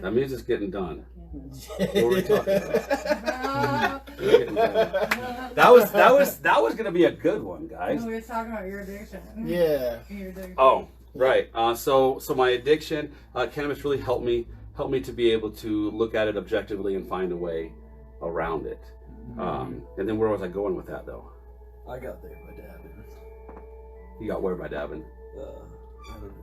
That means it's getting done. What were we talking about? That was gonna be a good one, guys. We were talking about your addiction. Yeah. Your addiction. Oh, right. So my addiction, cannabis really helped me to be able to look at it objectively and find a way around it. And then where was I going with that, though? I got there by dabbing. You got where by dabbing? I don't know.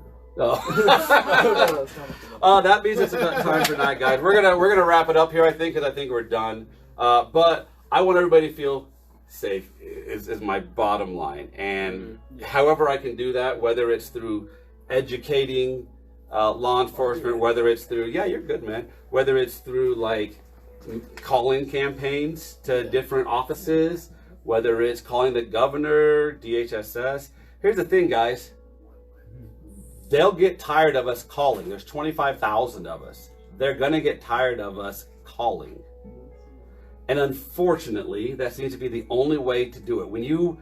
Oh. That means it's about time for night, guys. We're gonna wrap it up here, I think, because I think we're done. But I want everybody to feel safe is my bottom line, and however I can do that, whether it's through educating law enforcement, whether it's through you're good, man, whether it's through like calling campaigns to different offices, whether it's calling the governor, DHSS. Here's the thing, guys. They'll get tired of us calling. There's 25,000 of us. They're going to get tired of us calling. And unfortunately, that seems to be the only way to do it. When you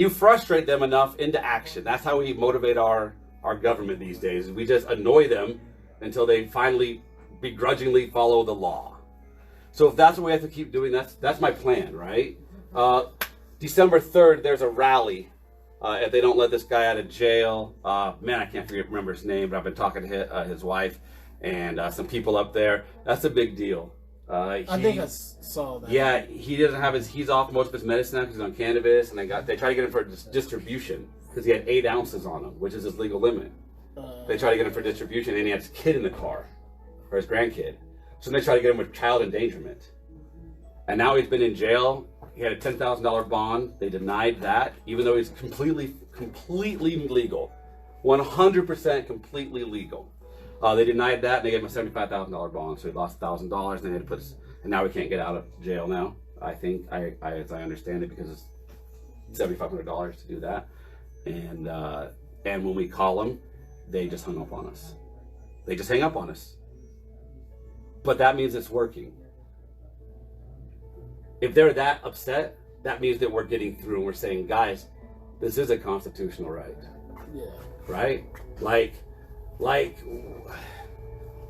frustrate them enough into action, that's how we motivate our government these days. We just annoy them until they finally begrudgingly follow the law. So if that's what we have to keep doing, that's my plan, right? December 3rd, there's a rally. If they don't let this guy out of jail, man, I can't remember his name, but I've been talking to his wife and some people up there. That's a big deal. I think I saw that. Yeah, he doesn't have he's off most of his medicine now because he's on cannabis, and they try to get him for distribution because he had 8 ounces on him, which is his legal limit. They try to get him for distribution, and he has his kid in the car, or his grandkid. So they try to get him with child endangerment. And now he's been in jail. He had a $10,000 bond. They denied that, even though he's completely legal. 100% completely legal. They denied that, and they gave him a $75,000 bond, so he lost $1,000, and they had to put and now he can't get out of jail now. I think, as I understand it, because it's $7,500 to do that. And when we call them, they just hung up on us. They just hang up on us. But that means it's working. If they're that upset, that means that we're getting through and we're saying, guys, this is a constitutional right. Yeah. Right? Like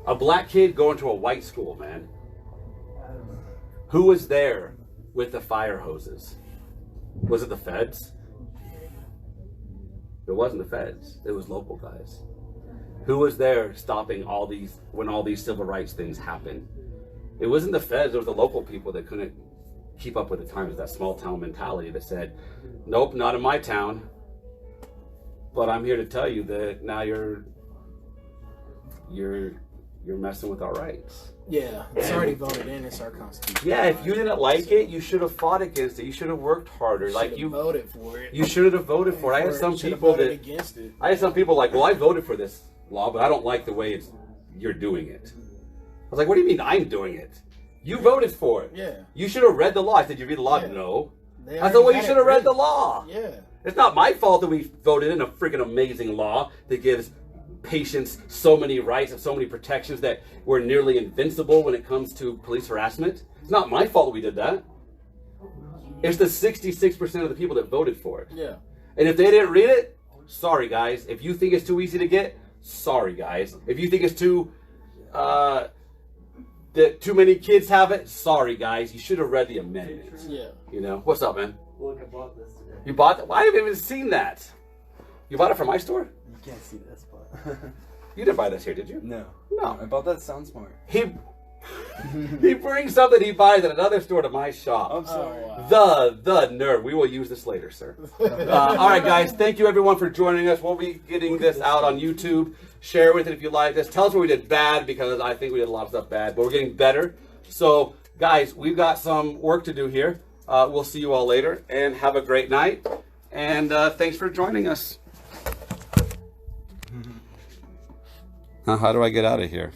a black kid going to a white school, man. Who was there with the fire hoses? Was it the feds? It wasn't the feds. It was local guys. Who was there stopping when all these civil rights things happened? It wasn't the feds. It was the local people that couldn't keep up with the times. That small town mentality that said, nope, not in my town. But I'm here to tell you that now you're messing with our rights. Yeah, it's already voted in. It's our constitution. Yeah, if you didn't like it, you should have fought against it. You should have worked harder. Like you voted for it. You should have voted for it. I had some people that against it. I had some people like, well, I voted for this law, but I don't like the way you're doing it. I was like, what do you mean I'm doing it? You voted for it. Yeah. You should have read the law. I said, you read the law? Yeah. No. I said, well, you should have read the law. Yeah. It's not my fault that we voted in a freaking amazing law that gives patients so many rights and so many protections that we're nearly invincible when it comes to police harassment. It's not my fault that we did that. It's the 66% of the people that voted for it. Yeah. And if they didn't read it, sorry guys. If you think it's too easy to get, sorry guys. If you think it's too that too many kids have it, sorry guys. You should have read the amendments. Yeah. You know? What's up, man? Look, I bought this today. You bought that? Why haven't I even seen that? You bought it from my store? You can't see this, but You didn't buy this here, did you? no. No. I bought that Sound Smart. He brings something he buys at another store to my shop. I'm sorry. Oh, wow. The nerd. We will use this later, sir. All right, guys. Thank you, everyone, for joining us. We'll be getting this out on YouTube. Share with it if you like this. Tell us where we did bad, because I think we did a lot of stuff bad, but we're getting better. So, guys, we've got some work to do here. We'll see you all later, and have a great night. And thanks for joining us. How do I get out of here?